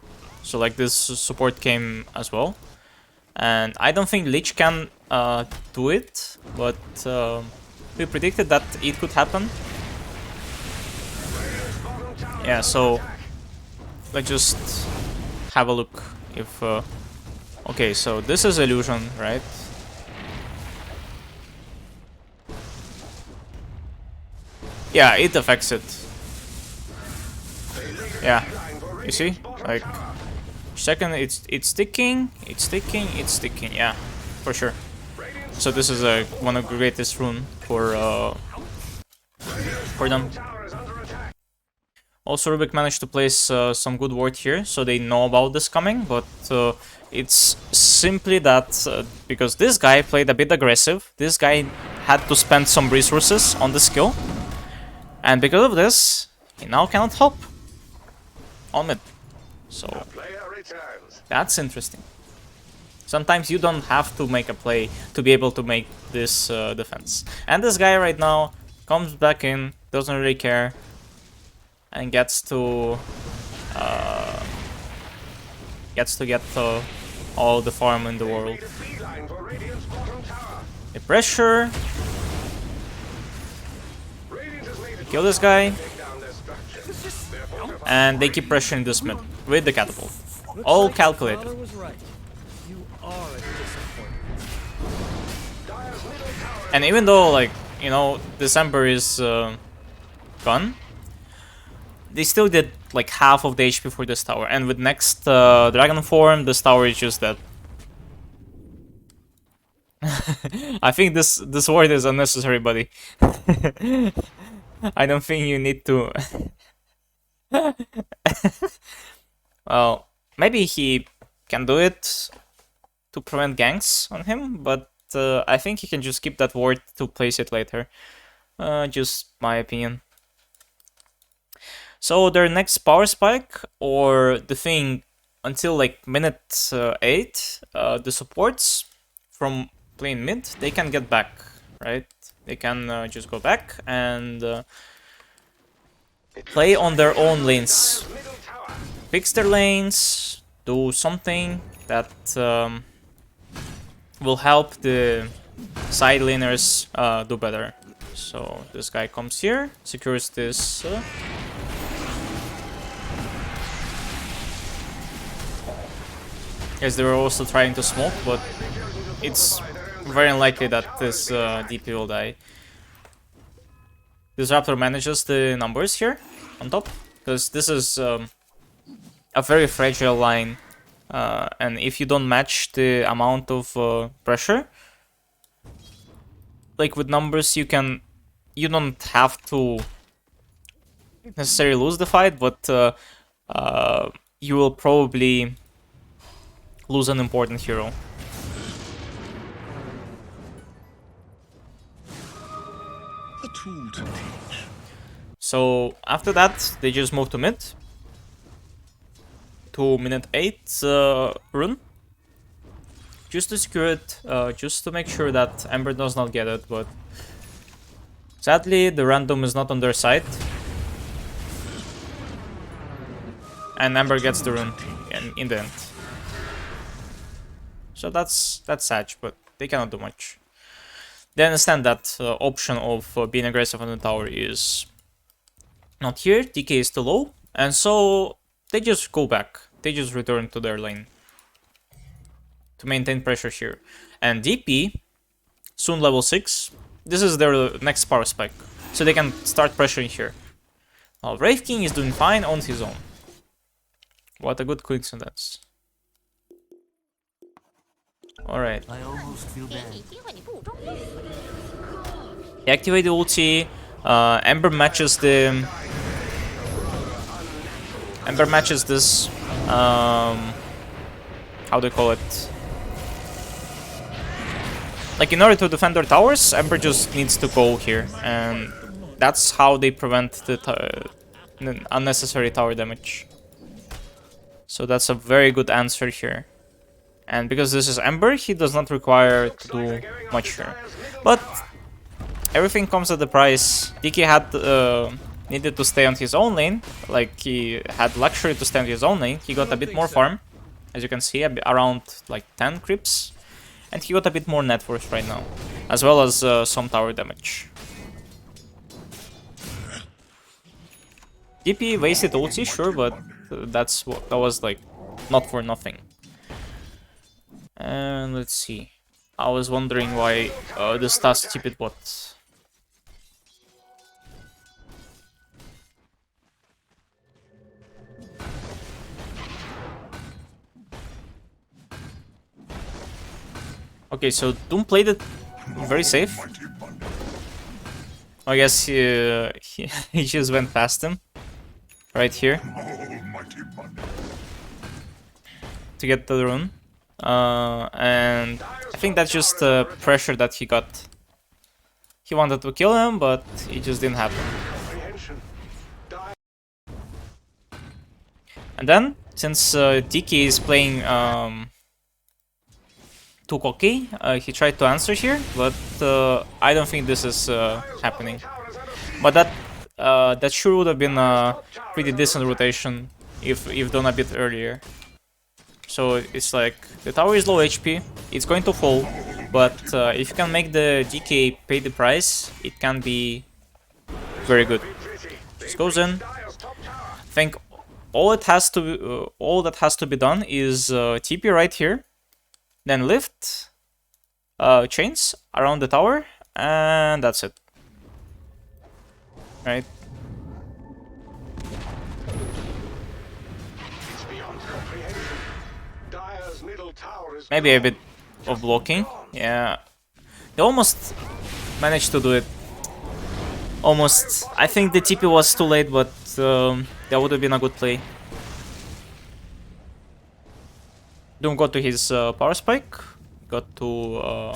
So, like, this support came as well. And I don't think Lich can do it, but we predicted that it could happen. Yeah, so let's just have a look if... okay, so this is illusion, right? Yeah, it affects it. Yeah, you see? Like, second, it's sticking, yeah, for sure. So this is one of the greatest rune for them. Also, Rubik managed to place some good ward here, so they know about this coming, but it's simply that because this guy played a bit aggressive, this guy had to spend some resources on the skill, and because of this, he now cannot help on mid. So that's interesting. Sometimes you don't have to make a play to be able to make this defense. And this guy right now comes back in, doesn't really care, and gets to get all the farm in the world. The pressure. Kill this guy. And they keep pressuring this mid with the catapult. All calculated. And even though, like, you know, December is gone, they still did like half of the HP for this tower. And with next Dragon Form, this tower is just dead. I think this ward is unnecessary, buddy. I don't think you need to... Well, maybe he can do it to prevent ganks on him, but I think he can just keep that ward to place it later. Just my opinion. So their next power spike, or the thing until like minute 8, the supports from playing mid, they can get back, right? They can just go back and play on their own lanes. Middle tower. Fix their lanes, do something that will help the side laners do better. So this guy comes here, secures this. Yes, they were also trying to smoke, but it's very unlikely that this DP will die. This Raptor manages the numbers here on top, because this is a very fragile line, and if you don't match the amount of pressure, like with numbers, you don't have to necessarily lose the fight, but you will probably lose an important hero. A tool to teach. So after that, they just move to mid. To minute 8 rune. Just to secure it, just to make sure that Ember does not get it, but sadly the random is not on their side. And Ember gets the rune in the end. So that's sad, but they cannot do much. They understand that option of being aggressive on the tower is not here, DK is too low, and so they just go back. They just return to their lane to maintain pressure here. And DP, soon level 6, this is their next power spike, so they can start pressuring here. While Wraith King is doing fine on his own. What a good coincidence. Alright. I almost feel bad. He activated the ulti. Ember matches the. Ember matches this. How do you call it? Like, in order to defend their towers, Ember just needs to go here, and that's how they prevent the unnecessary tower damage. So that's a very good answer here. And because this is Ember, he does not require to do much here. But everything comes at the price. DK had needed to stay on his own lane, like he had luxury to stay on his own lane. He got a bit more farm, as you can see, around like 10 creeps. And he got a bit more net worth right now, as well as some tower damage. DP wasted ulti, sure, but that was like not for nothing. And let's see. I was wondering why the stats stupid bot. Okay, so Doom played it very safe. I guess he just went past him right here to get the rune. And I think that's just the pressure that he got. He wanted to kill him, but it just didn't happen. And then, since DK is playing too cocky, he tried to answer here, but I don't think this is happening. But that sure would have been a pretty decent rotation if done a bit earlier. So it's like, the tower is low HP, it's going to fall, but if you can make the DK pay the price, it can be very good. Just goes in. I think all that has to be done is TP right here, then lift, chains around the tower, and that's it. Right? Maybe a bit of blocking. Yeah, they almost managed to do it. Almost. I think the TP was too late, but that would have been a good play. Doom got to his power spike. Got to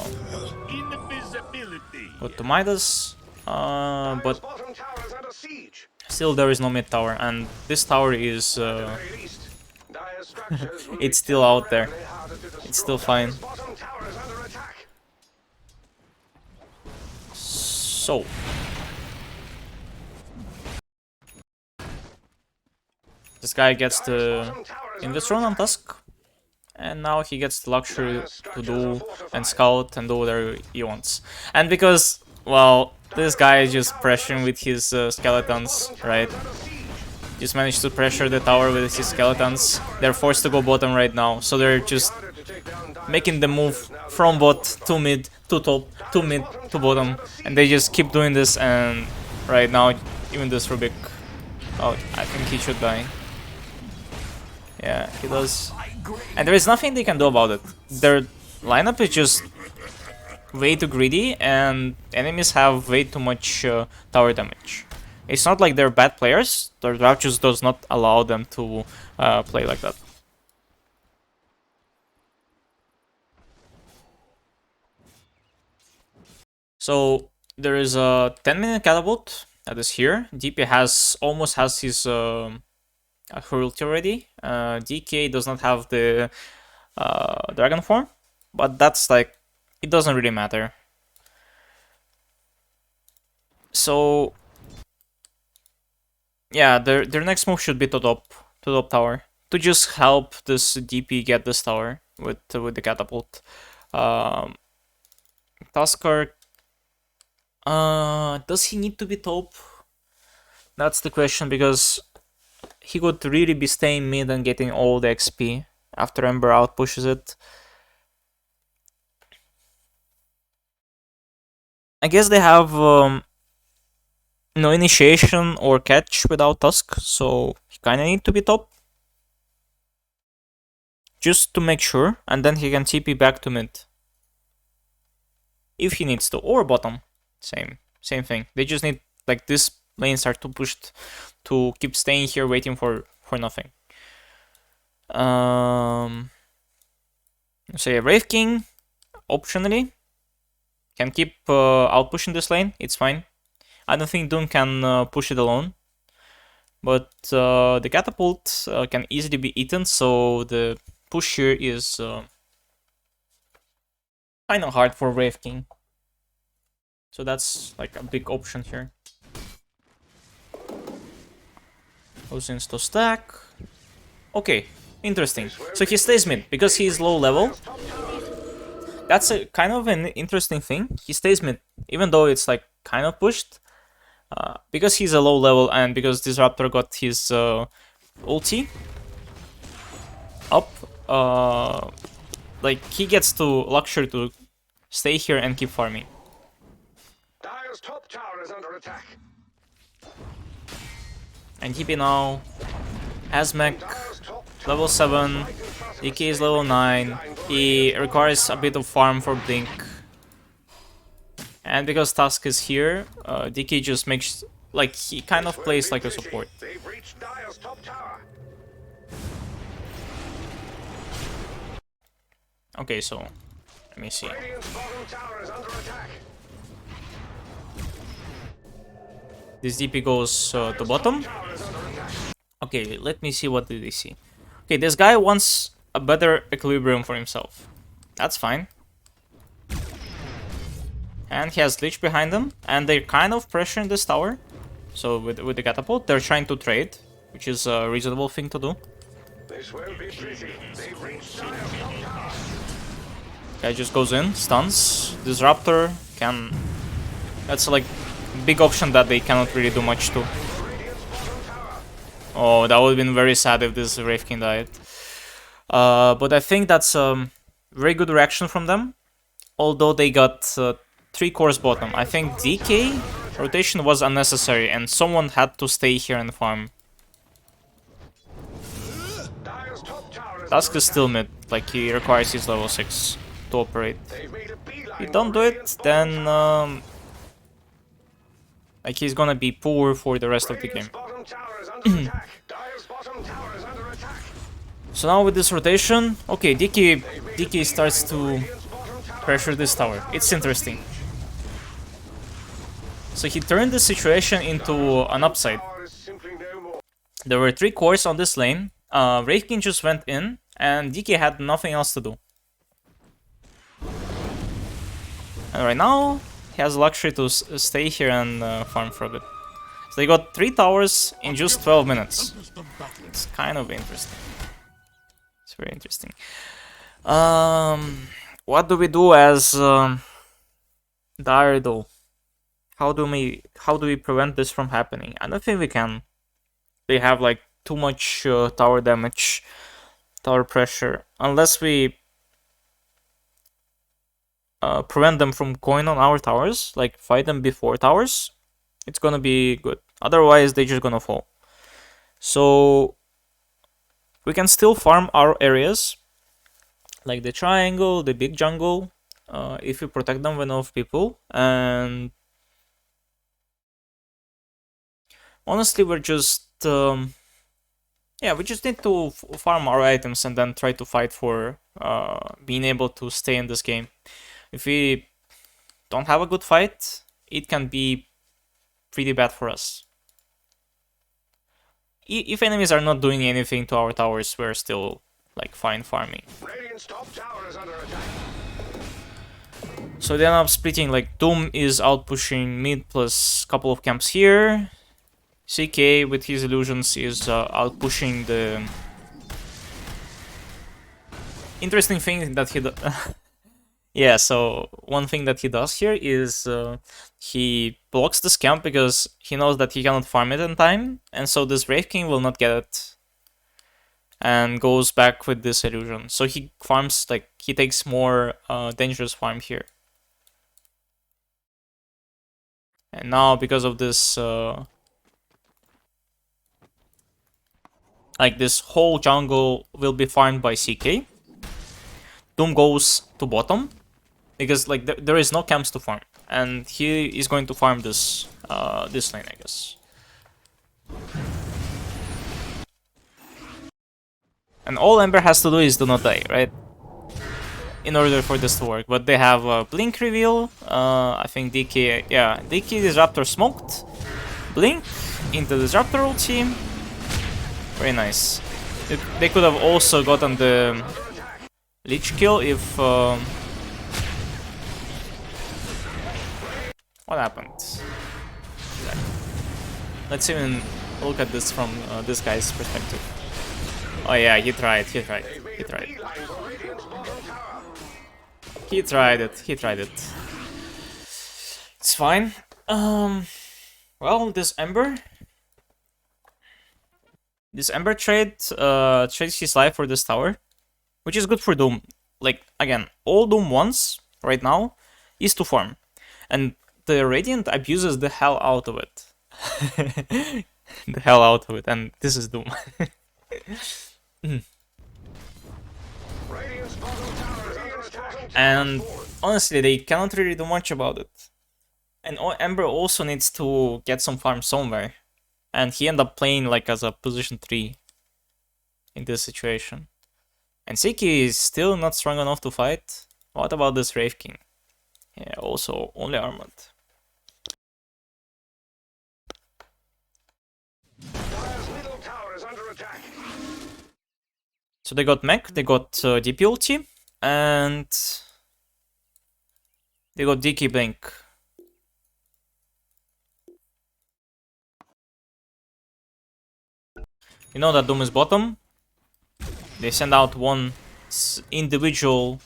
Midas. But still there is no mid tower, and this tower is it's still out there. It's still fine. So This guy gets the Invis run on Tusk, and now he gets the luxury to do and scout and do whatever he wants. And because, well, this guy is just pressuring with his skeletons, right? Just managed to pressure the tower with his skeletons. They're forced to go bottom right now, so they're just making the move from bot to mid to top to mid to bottom, and they just keep doing this. And right now, even this Rubik, oh, I think he should die. Yeah, he does. And there is nothing they can do about it. Their lineup is just way too greedy, and enemies have way too much tower damage. It's not like they're bad players, their draft just does not allow them to play like that. So there is a 10-minute catapult that is here. DP almost has his cruelty already. DK does not have the dragon form, but that's like, it doesn't really matter. So yeah, their next move should be to top tower to just help this DP get this tower with the catapult. Tusker, does he need to be top? That's the question, because he could really be staying mid and getting all the XP after Ember out pushes it. I guess they have no initiation or catch without Tusk, so he kinda need to be top. Just to make sure, and then he can TP back to mid. If he needs to, or bottom. Same thing. They just need, like, this lanes are too pushed to keep staying here waiting for nothing. So yeah, Wraith King, optionally, can keep out pushing this lane, it's fine. I don't think Doom can push it alone. But the catapult can easily be eaten, so the push here is kind of hard for Wraith King. So that's like a big option here. Goes into stack. Okay, interesting. So he stays mid because he is low level. That's a kind of an interesting thing. He stays mid, even though it's like kind of pushed. Because he's a low level and because Disruptor got his ulti up, like he gets to luxury to stay here and keep farming. Dire's top tower is under attack. And TP now has mech level 7, DK is level 9, he requires a bit of farm for Blink. And because Tusk is here, DK just makes, like, he kind of plays like a support. They've reached Dire's top tower. Okay, so let me see. Radiant's bottom tower is under attack. This DP goes to bottom. Okay, let me see what did they see. Okay, this guy wants a better equilibrium for himself. That's fine. And he has Lich behind them, and they're kind of pressuring this tower. So with the catapult, they're trying to trade, which is a reasonable thing to do. This will be pretty. They've reached Dire's top tower. Guy just goes in, stuns. Disruptor can... That's like big option that they cannot really do much to. Oh, that would have been very sad if this Wraith King died. But I think that's a very good reaction from them. Although they got 3 cores bottom. I think DK rotation was unnecessary and someone had to stay here and farm. Tusk is still mid, like he requires his level 6 to operate. If you don't do it, then like he's gonna be poor for the rest of the game. So now with this rotation, okay, DK starts to pressure this tower. It's interesting. So he turned the situation into an upside. There were 3 cores on this lane. Wraith King just went in, and DK had nothing else to do. And right now, he has luxury to stay here and farm for a bit. So they got 3 towers in just 12 minutes. Tempest of battle. It's kind of interesting. It's very interesting. What do we do as Dire though? How do we prevent this from happening? I don't think we can. They have like too much tower damage, tower pressure. Unless we prevent them from going on our towers, like fight them before towers, it's gonna be good. Otherwise, they're just gonna fall. So we can still farm our areas, like the triangle, the big jungle, if we protect them with enough people. And honestly, we're just yeah, we just need to farm our items and then try to fight for being able to stay in this game. If we don't have a good fight, it can be pretty bad for us. If enemies are not doing anything to our towers, we're still like fine farming. Radiant's top tower is under attack. So they end up splitting, like Doom is out pushing mid plus couple of camps here. CK with his illusions is out pushing the interesting thing that he yeah, so one thing that he does here is he blocks this camp because he knows that he cannot farm it in time, and so this Wraith King will not get it and goes back with this illusion. So he farms, like, he takes more dangerous farm here. And now because of this like this whole jungle will be farmed by CK. Doom goes to bottom because like there is no camps to farm, and he is going to farm this this lane, I guess. And all Ember has to do is do not die, right? In order for this to work. But they have a Blink reveal. I think DK, yeah, DK Disruptor smoked. Blink into Disruptor ulti. Very nice. They could have also gotten the Lich kill if... what happened? Let's even look at this from this guy's perspective. Oh yeah, he tried it. It's fine. Well, this Ember trade trades his life for this tower, which is good for Doom. Like, again, all Doom wants right now is to farm, and the Radiant abuses the hell out of it. And this is Doom. And honestly, they cannot really do much about it. And Ember also needs to get some farm somewhere, and he ended up playing like as a position 3 in this situation. And Siki is still not strong enough to fight. What about this Wraith King? Yeah, also only armored. So they got mech, they got DP ulti, and they got DK blink. You know that Doom is bottom. They send out one individual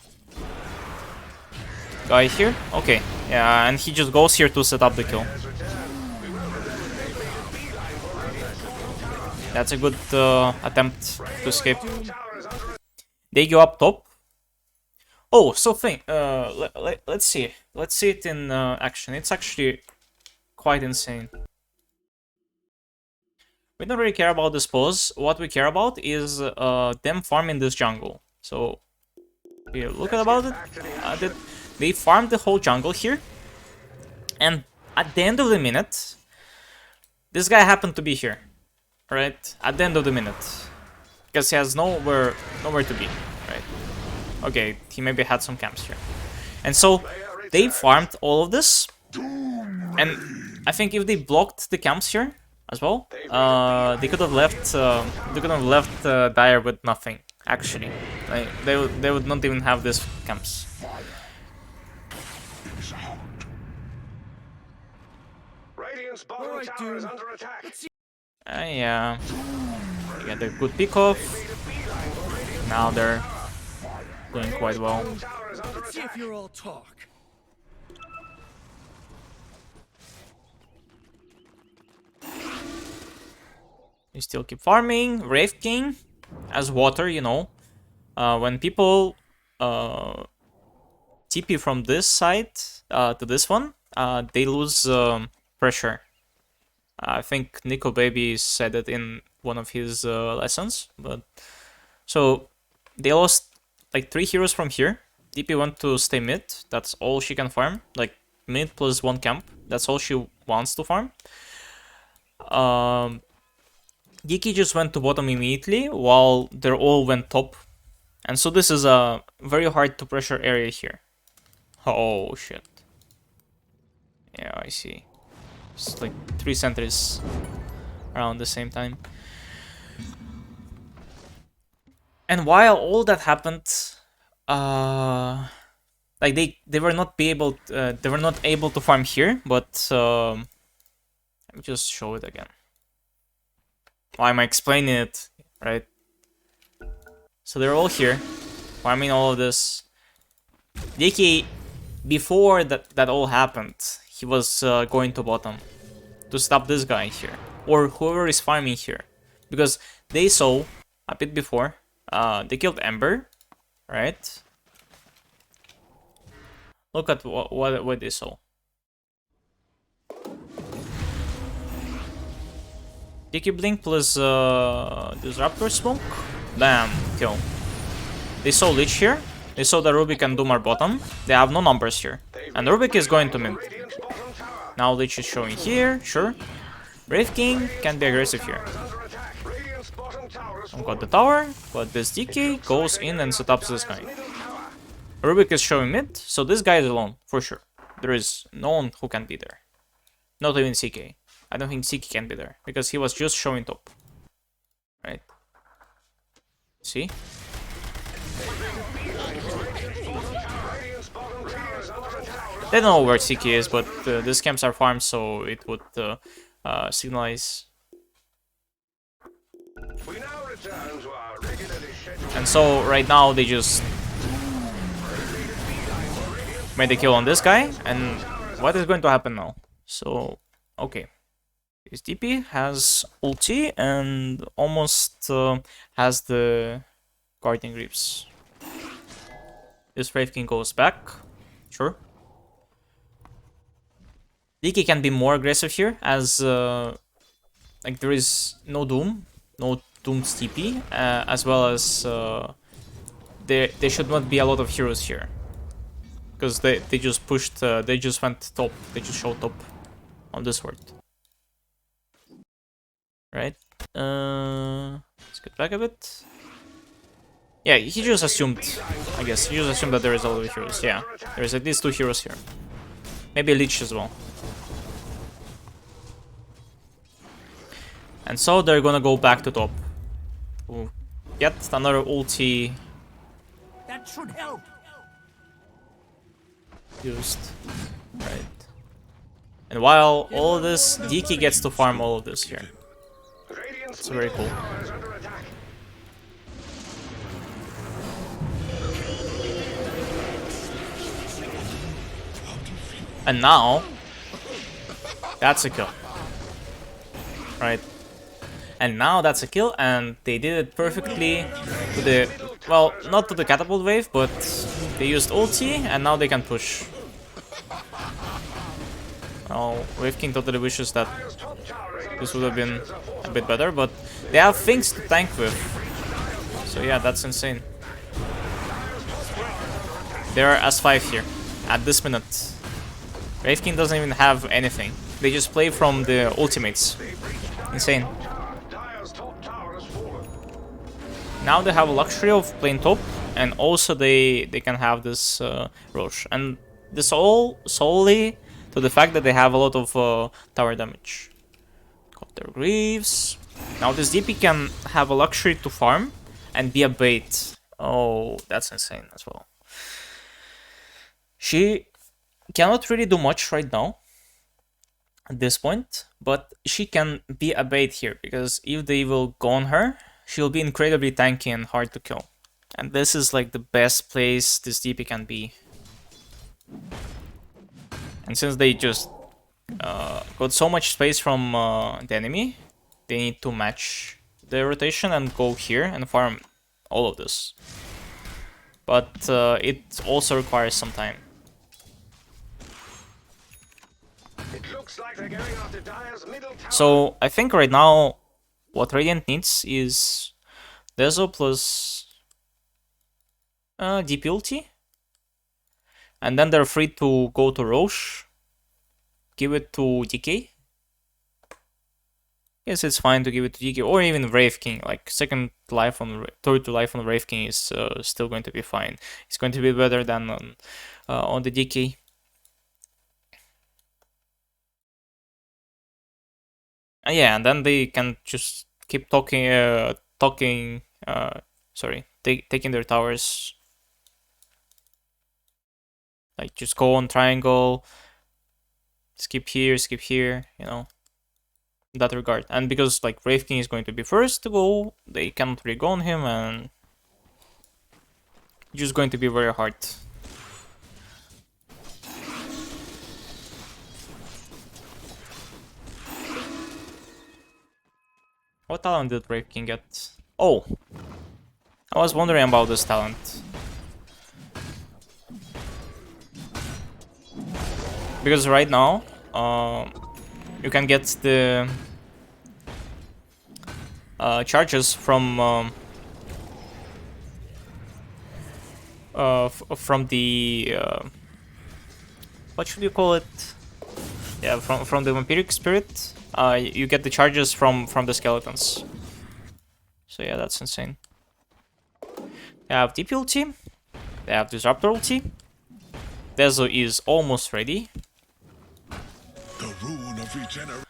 guy here. Okay, yeah, and he just goes here to set up the kill. That's a good attempt to escape. They go up top. Oh, so let's see. Let's see it in action. It's actually quite insane. We don't really care about this pose. What we care about is them farming this jungle. So, here, look at about it. They farmed the whole jungle here. And at the end of the minute, this guy happened to be here. Right? At the end of the minute. Because he has nowhere to be. Right? Okay, he maybe had some camps here. And so, they farmed all of this. And I think if they blocked the camps here as well, they could have left Dire with nothing, actually. They would not even have these camps. Radiant's bottom All right, tower is dude. under attack. Yeah. You get a good pickoff. Now they're doing quite well. Tower is under Let's see if attack. you're all talk. You still keep farming. Wraith King as water, you know. When people TP from this side to this one, they lose pressure. I think Nico Baby said it in one of his lessons. But so they lost like 3 heroes from here. DP went to stay mid. That's all she can farm. Like mid plus 1 camp. That's all she wants to farm. Diki just went to bottom immediately while they all went top. And so this is a very hard to pressure area here. Oh shit. Yeah, I see. It's like 3 sentries around the same time. And while all that happened, like they were not able to farm here, but let me just show it again. Why am I explaining it, right? So they're all here, farming all of this. Diki, before that all happened, he was going to bottom to stop this guy here, or whoever is farming here, because they saw a bit before. They killed Ember, right? Look at what they saw. Diki Blink plus Disruptor Smoke. Bam, kill. They saw Lich here. They saw that Rubik and Doom are bottom. They have no numbers here. And Rubik is going to mid. Radiant's bottom tower Now Lich is showing here, sure. Brave King can be aggressive here. is under attack. Radiant's bottom tower is I've got the tower, but this DK goes in and set up this guy. Rubik is showing mid, so this guy is alone, for sure. There is no one who can be there. Not even CK. I don't think CK can be there, because he was just showing top. Right? See? They don't know where CK is, but these camps are farmed, so it would signalize. We now return to our regularly scheduled And so right now they just made the kill on this guy, and what is going to happen now? So, okay. His DP has ulti and almost has the guarding reaps. This Wraith King goes back, sure. DK can be more aggressive here, as like there is no Doom, no Doom's TP, as well as there should not be a lot of heroes here, because they just pushed, they just went top, they just showed top on this ward. Right? Let's get back a bit. Yeah, he just assumed, I guess, he just assumed that there is a lot of heroes. Yeah, there is at least 2 heroes here. Maybe a Lich as well. And so they're gonna go back to top. Ooh. Get another ulti That should help. used. Right. And while all of this, DK gets to farm all of this here. Radiant's It's very cool. tower is under attack. And now, that's a kill. Right? And now that's a kill, and they did it perfectly to the, well, not to the catapult wave, but they used ulti, and now they can push. Well, Wave King totally wishes that this would have been a bit better, but they have things to tank with. So yeah, that's insane. They're S5 here, at this minute. Wave King doesn't even have anything. They just play from the ultimates. Insane. Dire's top tower has fallen. Now they have a luxury of playing top, and also they can have this Roche. And this all solely to the fact that they have a lot of tower damage. Got their Greaves. Now this DP can have a luxury to farm and be a bait. Oh, that's insane as well. She cannot really do much right now. at this point, but she can be a bait here, because if they will go on her, she'll be incredibly tanky and hard to kill. And this is like the best place this DP can be. And since they just got so much space from the enemy, they need to match the rotation and go here and farm all of this. But it also requires some time. It looks like they're going after Dire's middle tower. So I think right now what Radiant needs is Dezo plus DP ulti. And then they're free to go to Roche, give it to DK. Yes, it's fine to give it to DK, or even Wraith King. Like second life on, third life on Wraith King is still going to be fine. It's going to be better than on the DK. And yeah, and then they can just keep taking their towers. Like just go on triangle, skip here, you know, in that regard. And because like Wraith King is going to be first to go, they cannot really go on him, and it's just going to be very hard. What talent did Wraith King get? Oh, I was wondering about this talent. Because right now, you can get the charges from the what should you call it? Yeah, from the vampiric spirit. You get the charges from the skeletons. So yeah, that's insane. They have DP ulti. They have Disruptor ulti. Dezo is almost ready. The rune of regeneration.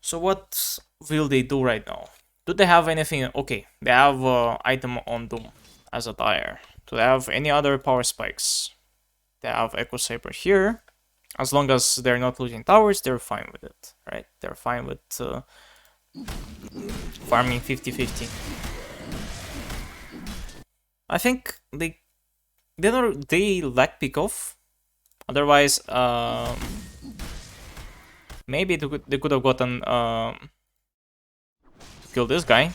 So what will they do right now? Do they have anything? Okay, they have item on Doom as a dire. Do they have any other power spikes? They have Echo Saber here. As long as they're not losing towers, they're fine with it, right? They're fine with farming 50-50. I think they lack pickoff. Otherwise, maybe they could have gotten kill this guy.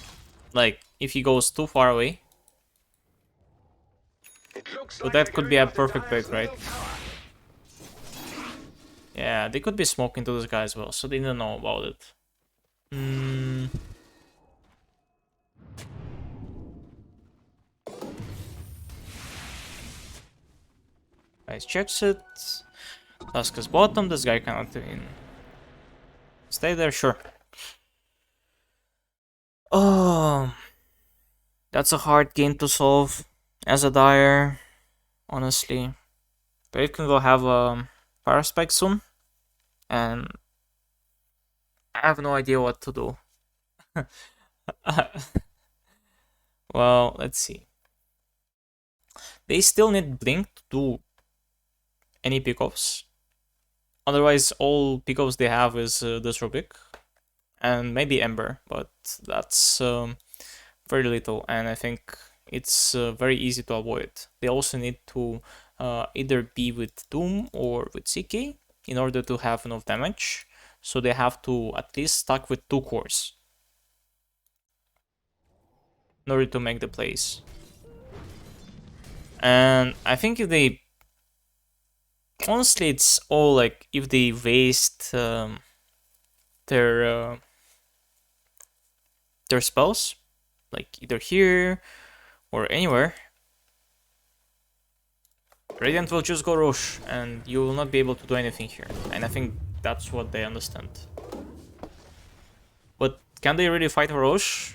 Like if he goes too far away. So that could be a perfect bait, right? Yeah, they could be smoking to this guy as well, so they didn't know about it. Guys checks it. Dusk is bottom, this guy cannot even stay there, sure. Oh, that's a hard game to solve as a dire, honestly. But it can go have a Fire Spike soon, and I have no idea what to do. Well, let's see. They still need Blink to do any pickoffs. Otherwise, all pickoffs they have is this Rubik and maybe Ember, but that's very little, and I think it's very easy to avoid. They also need to either be with Doom or with CK in order to have enough damage, so they have to at least stack with 2 cores in order to make the plays. And I think if they... Honestly, it's all like if they waste their spells, like either here or anywhere, Radiant will just go Roche and you will not be able to do anything here. And I think that's what they understand. But can they really fight Roche?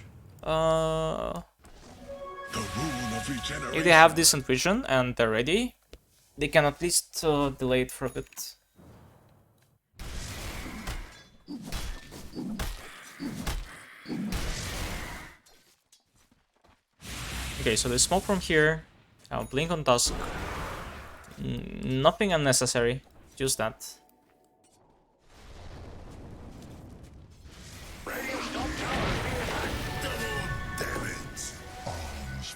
If they have decent vision and they're ready, they can at least delay it for a bit. Okay, so they smoke from here. I'll blink on Dusk. Nothing unnecessary, just that.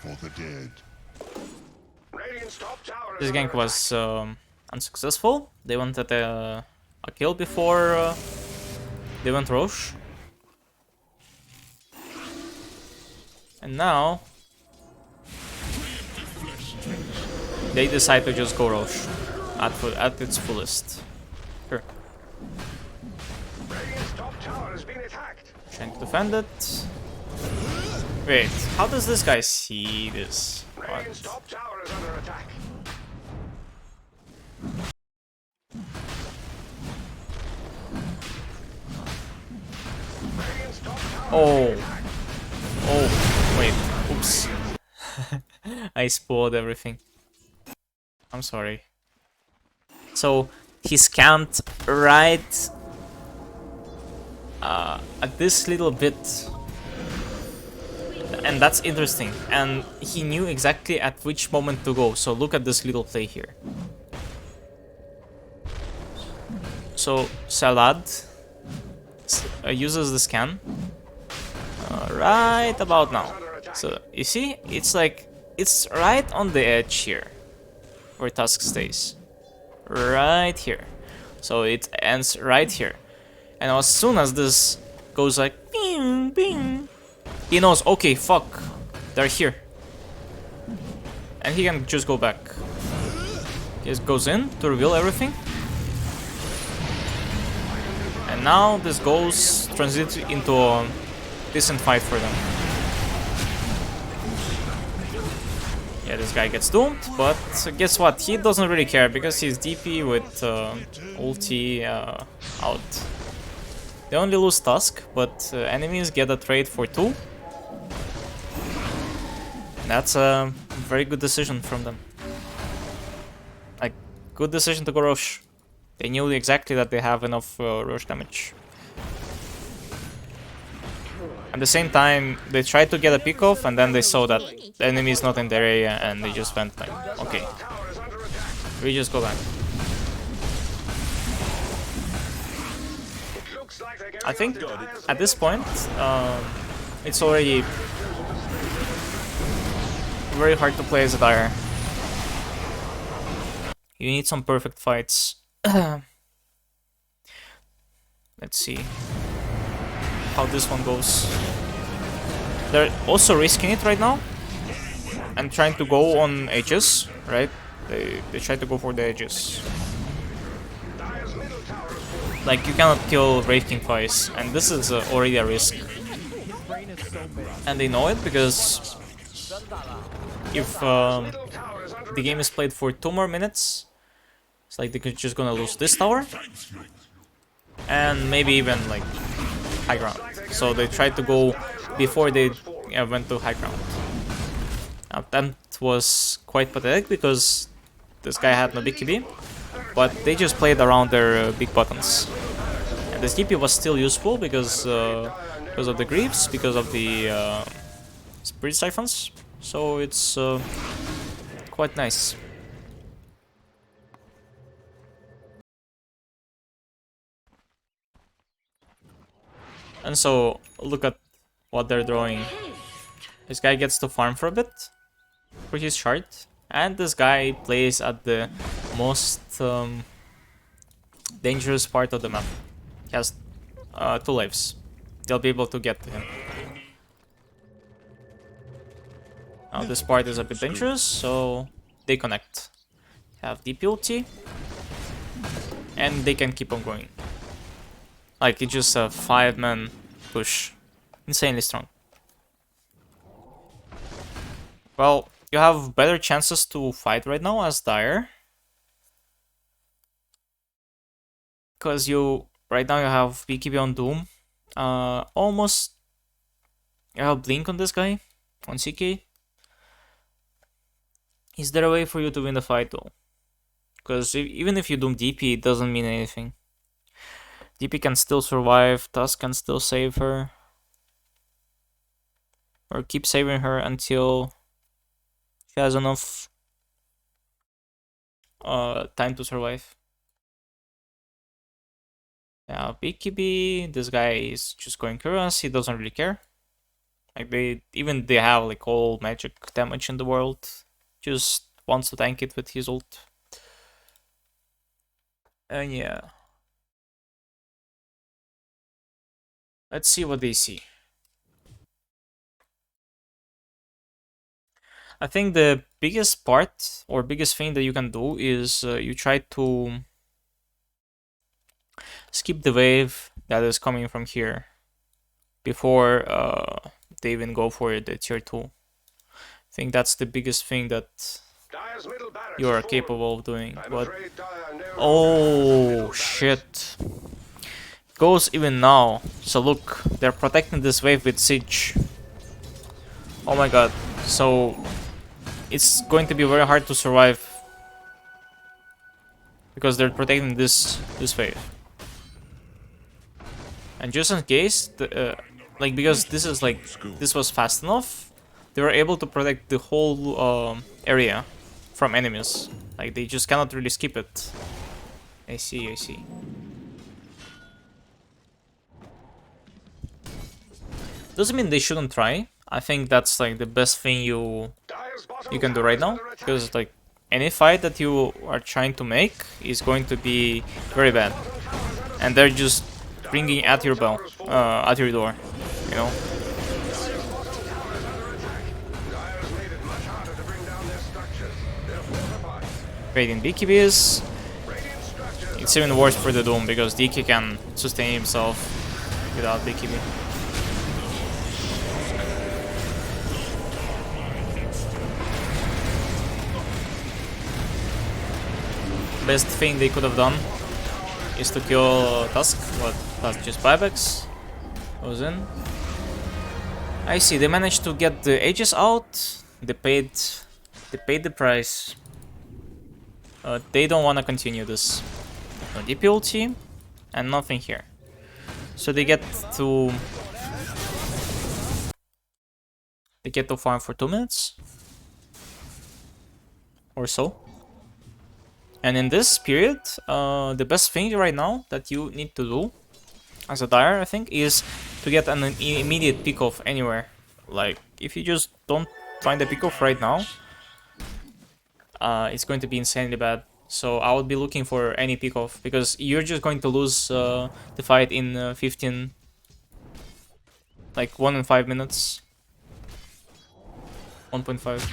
for the dead. Radiant's top tower is This under gank was unsuccessful. They wanted a kill before they went Roche. And now they decide to just go Roche at its fullest. Sure. Radiant's top tower has been attacked. Trying to defend it. Wait, how does this guy see this? Radiant's What? top tower is under attack. Radiant's top tower Oh. Oh, wait. Oops. I spoiled everything. I'm sorry. So, he's camped right at this little bit. And that's interesting. And he knew exactly at which moment to go. So look at this little play here. So Salad uses the scan right about now. So you see, it's like it's right on the edge here where Tusk stays. Right here. So it ends right here. And as soon as this goes like bing bing, he knows, okay, fuck, they're here. And he can just go back. He just goes in to reveal everything. And now this goes translates into a decent fight for them. Yeah, this guy gets doomed, but guess what? He doesn't really care because he's DP with ulti out. They only lose Tusk, but enemies get a trade for 2. That's a very good decision from them. Like, good decision to go Roche. They knew exactly that they have enough Roche damage. At the same time, they tried to get a pickoff and then they saw that the enemy is not in their area and they just went like, okay, we just go back. I think at this point, it's already very hard to play as a Dire. You need some perfect fights. Let's see how this one goes. They're also risking it right now and trying to go on edges, right? They try to go for the edges. Like, you cannot kill Wraith King twice, and this is already a risk. And they know it because if the game is played for 2 more minutes, it's like they're just gonna lose this tower and maybe even like high ground. So they tried to go before they went to high ground. Now, that was quite pathetic because this guy had no big TP, but they just played around their big buttons. And this TP was still useful because of the Greaves, because of the Spirit Siphons. So it's quite nice. And so, look at what they're drawing. This guy gets to farm for a bit, which is shard. And this guy plays at the most dangerous part of the map. He has 2 lives. They'll be able to get to him. Now this part is a bit dangerous, so they connect. Have DP ulti, and they can keep on going. Like, it's just a 5-man push. Insanely strong. Well, you have better chances to fight right now as Dire. Because right now you have BKB on Doom. Almost... You have Blink on this guy, on CK. Is there a way for you to win the fight though? Because even if you Doom DP, it doesn't mean anything. DP can still survive, Tusk can still save her. Or keep saving her until she has enough time to survive. Yeah, BKB, this guy is just going Kuras, he doesn't really care. Like they have like all magic damage in the world. Just wants to tank it with his ult. And yeah. Let's see what they see. I think the biggest part or biggest thing that you can do is you try to skip the wave that is coming from here before they even go for the tier 2. I think that's the biggest thing that Dire's middle barracks you are full. capable of doing. I'm But afraid Dire now oh have shit. Goes even now. So look, they're protecting this wave with siege. Oh my god. So it's going to be very hard to survive because they're protecting this wave. And just in case, like because this is like this was fast enough, they were able to protect the whole area from enemies. Like they just cannot really skip it. I see, I see. Doesn't mean they shouldn't try. I think that's like the best thing you can do right now, because like any fight that you are trying to make is going to be very bad, and they're just bringing at your bell, at your door, you know. Raiding BKBs. It's even worse for the Doom because DK can sustain himself without BKB. Best thing they could have done is to kill Tusk, but that's just buybacks. Goes in. I see, they managed to get the Aegis out. They paid the price. They don't want to continue this. No DP ulti and nothing here. So they get to farm for 2 minutes or so. And in this period, the best thing right now that you need to do as a Dire, I think, is to get an immediate pickoff anywhere. Like, if you just don't find a pickoff right now, it's going to be insanely bad. So I would be looking for any pickoff, because you're just going to lose the fight in 15, like 1 in 5 minutes. 1.5.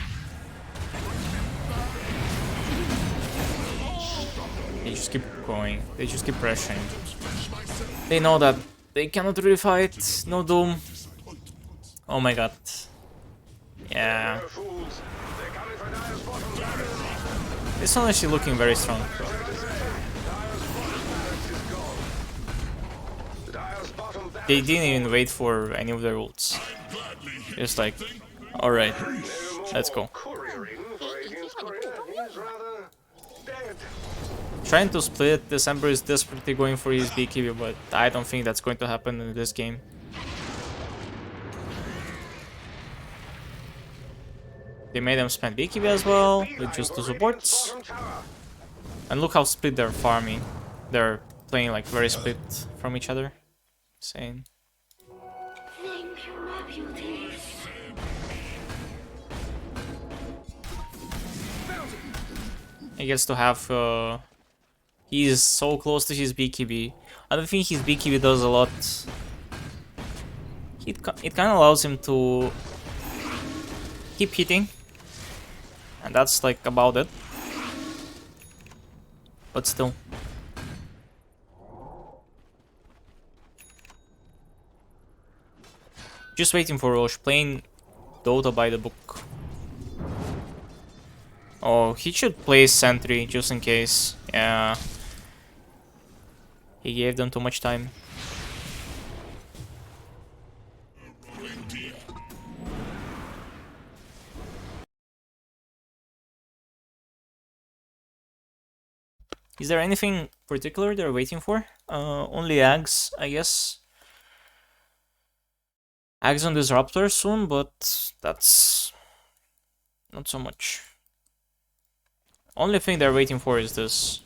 They just keep going. They just keep pressuring. They know that they cannot really fight. No Doom. Oh my god. Yeah. It's honestly looking very strong. They didn't even wait for any of their ults. Just like, alright, let's go. Trying to split, December is desperately going for his BKB, but I don't think that's going to happen in this game. They made them spend BKB as well, with just the supports. And look how split they're farming. They're playing like very split from each other. Insane. He gets to have... He's so close to his BKB. I don't think his BKB does a lot. It kind of allows him to keep hitting. And that's like about it. But still. Just waiting for Roche, playing Dota by the book. Oh, he should play Sentry just in case. Yeah. He gave them too much time. Is there anything particular they're waiting for? Only Ags, I guess. Ags on Disruptor soon, but that's not so much. Only thing they're waiting for is this.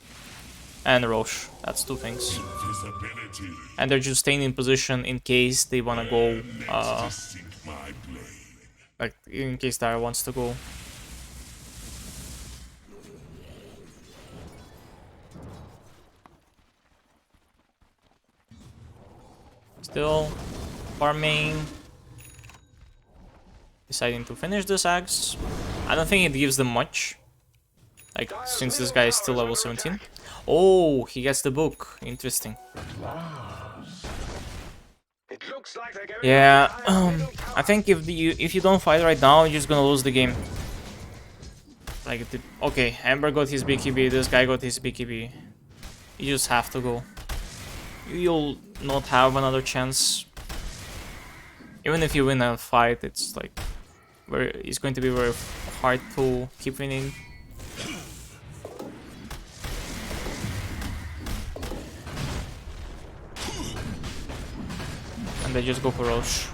and Roche. That's two things. Invisibility. And they're just staying in position in case they wanna go, Sink my blade. like in case Dire wants to go. Still farming. Deciding to finish this axe. I don't think it gives them much. Like, since this guy is still level 17. Oh, he gets the book. Interesting. It looks like they're going Yeah, to retire middle I think if you don't fight right now, you're just gonna lose the game. Like, okay, Amber got his BKB, this guy got his BKB. You just have to go. You'll not have another chance. Even if you win a fight, it's like it's going to be very hard to keep winning. And they just go for Roche.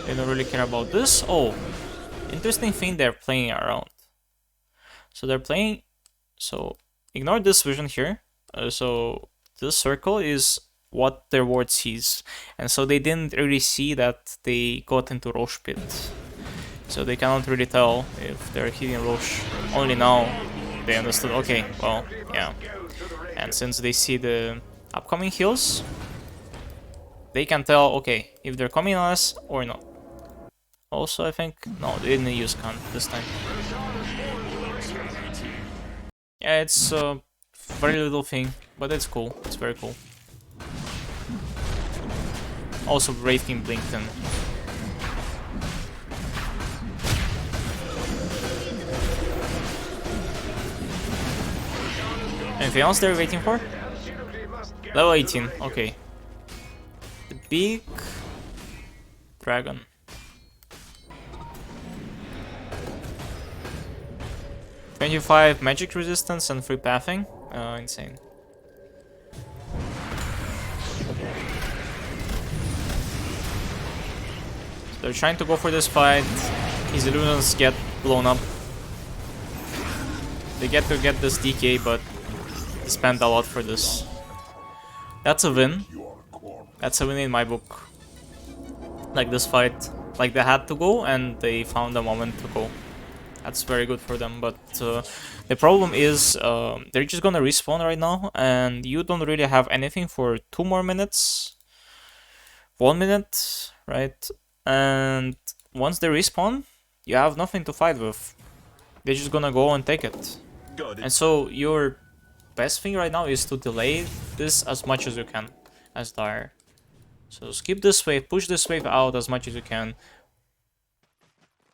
They don't really care about this. Oh, interesting thing, they're playing around. So they're playing. So ignore this vision here. So this circle is what their ward sees, and so they didn't really see that they got into Roche pit. So they cannot really tell if they're hitting Roche. Only now they understood. Okay, well, yeah. And since they see the upcoming heals, they can tell, okay, if they're coming on us or not. Also, I think, no, they didn't use Khan this time. Yeah, it's a very little thing, but it's cool. It's very cool. Also, Wraith King blinked in. Anything else they're waiting for? Level 18, okay. The big dragon. $25 magic resistance and free pathing. Insane. So they're trying to go for this fight. His illusions get blown up. They get to get this DK, but they spend a lot for this. That's a win. That's a win in my book. Like this fight. Like they had to go and they found a moment to go. That's very good for them, but the problem is they're just gonna respawn right now, and you don't really have anything for 2 more minutes, 1 minute, right? And once they respawn, you have nothing to fight with. They're just gonna go and take it. And so your best thing right now is to delay this as much as you can, as Dire. So skip this wave, push this wave out as much as you can.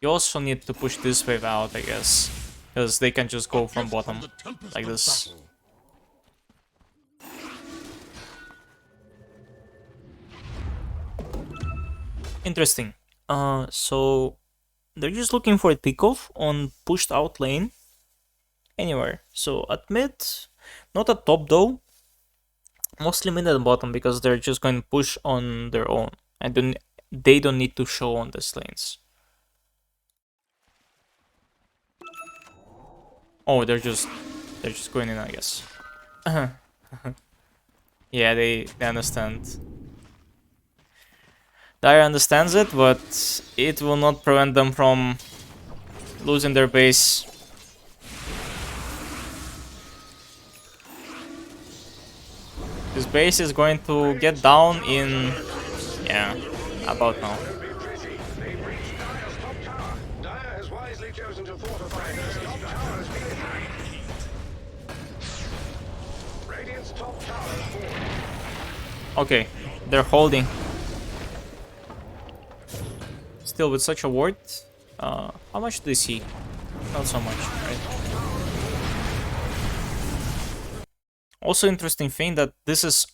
You also need to push this wave out, I guess, because they can just go from bottom, like this. Interesting. So they're just looking for a pickoff on pushed out lane anywhere. So at mid, not at top though, mostly mid and bottom, because they're just going to push on their own, and they don't need to show on these lanes. Oh, they're just going in, I guess. Yeah, they understand. Dire understands it, but it will not prevent them from losing their base. This base is going to get down in, yeah, about now. Okay, they're holding. Still with such a ward. How much do they see? Not so much, right? Also interesting thing that this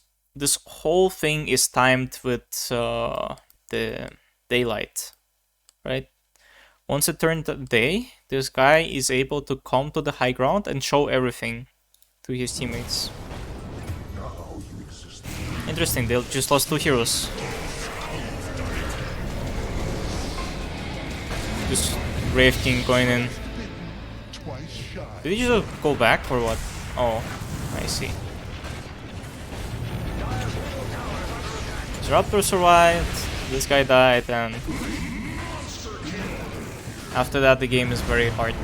whole thing is timed with the daylight, right? Once it turned day, this guy is able to come to the high ground and show everything to his teammates. Interesting, they just lost 2 heroes. Just Wraith King going in. Did he just go back or what? Oh, I see. Disruptor survived, this guy died, and after that the game is very hard.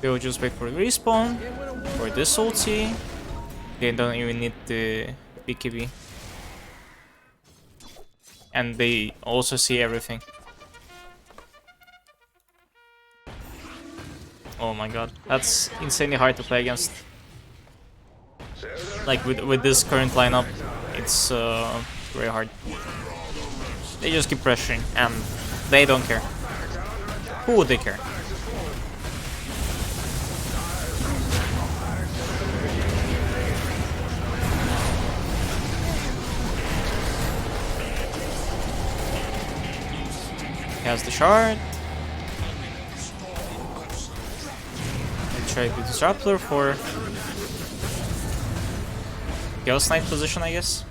We'll just wait for the respawn, for this ulti. They don't even need the BKB. And they also see everything. Oh my god, that's insanely hard to play against. Like with this current lineup, it's very hard. They just keep pressuring and they don't care. Who would they care? He has the shard. I tried the disruptor for Ghost Knight position, I guess.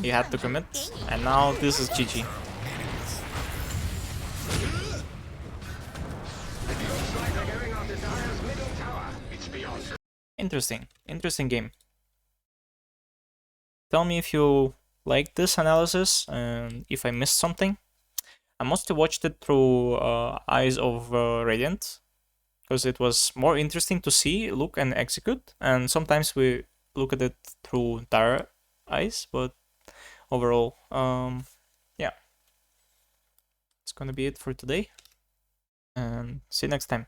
He had to commit, and now this is GG. Interesting game. Tell me if you like this analysis and if I missed something. I mostly watched it through eyes of Radiant, because it was more interesting to see, look, and execute. And sometimes we look at it through Dara eyes, but overall, yeah. It's gonna be it for today, and see you next time.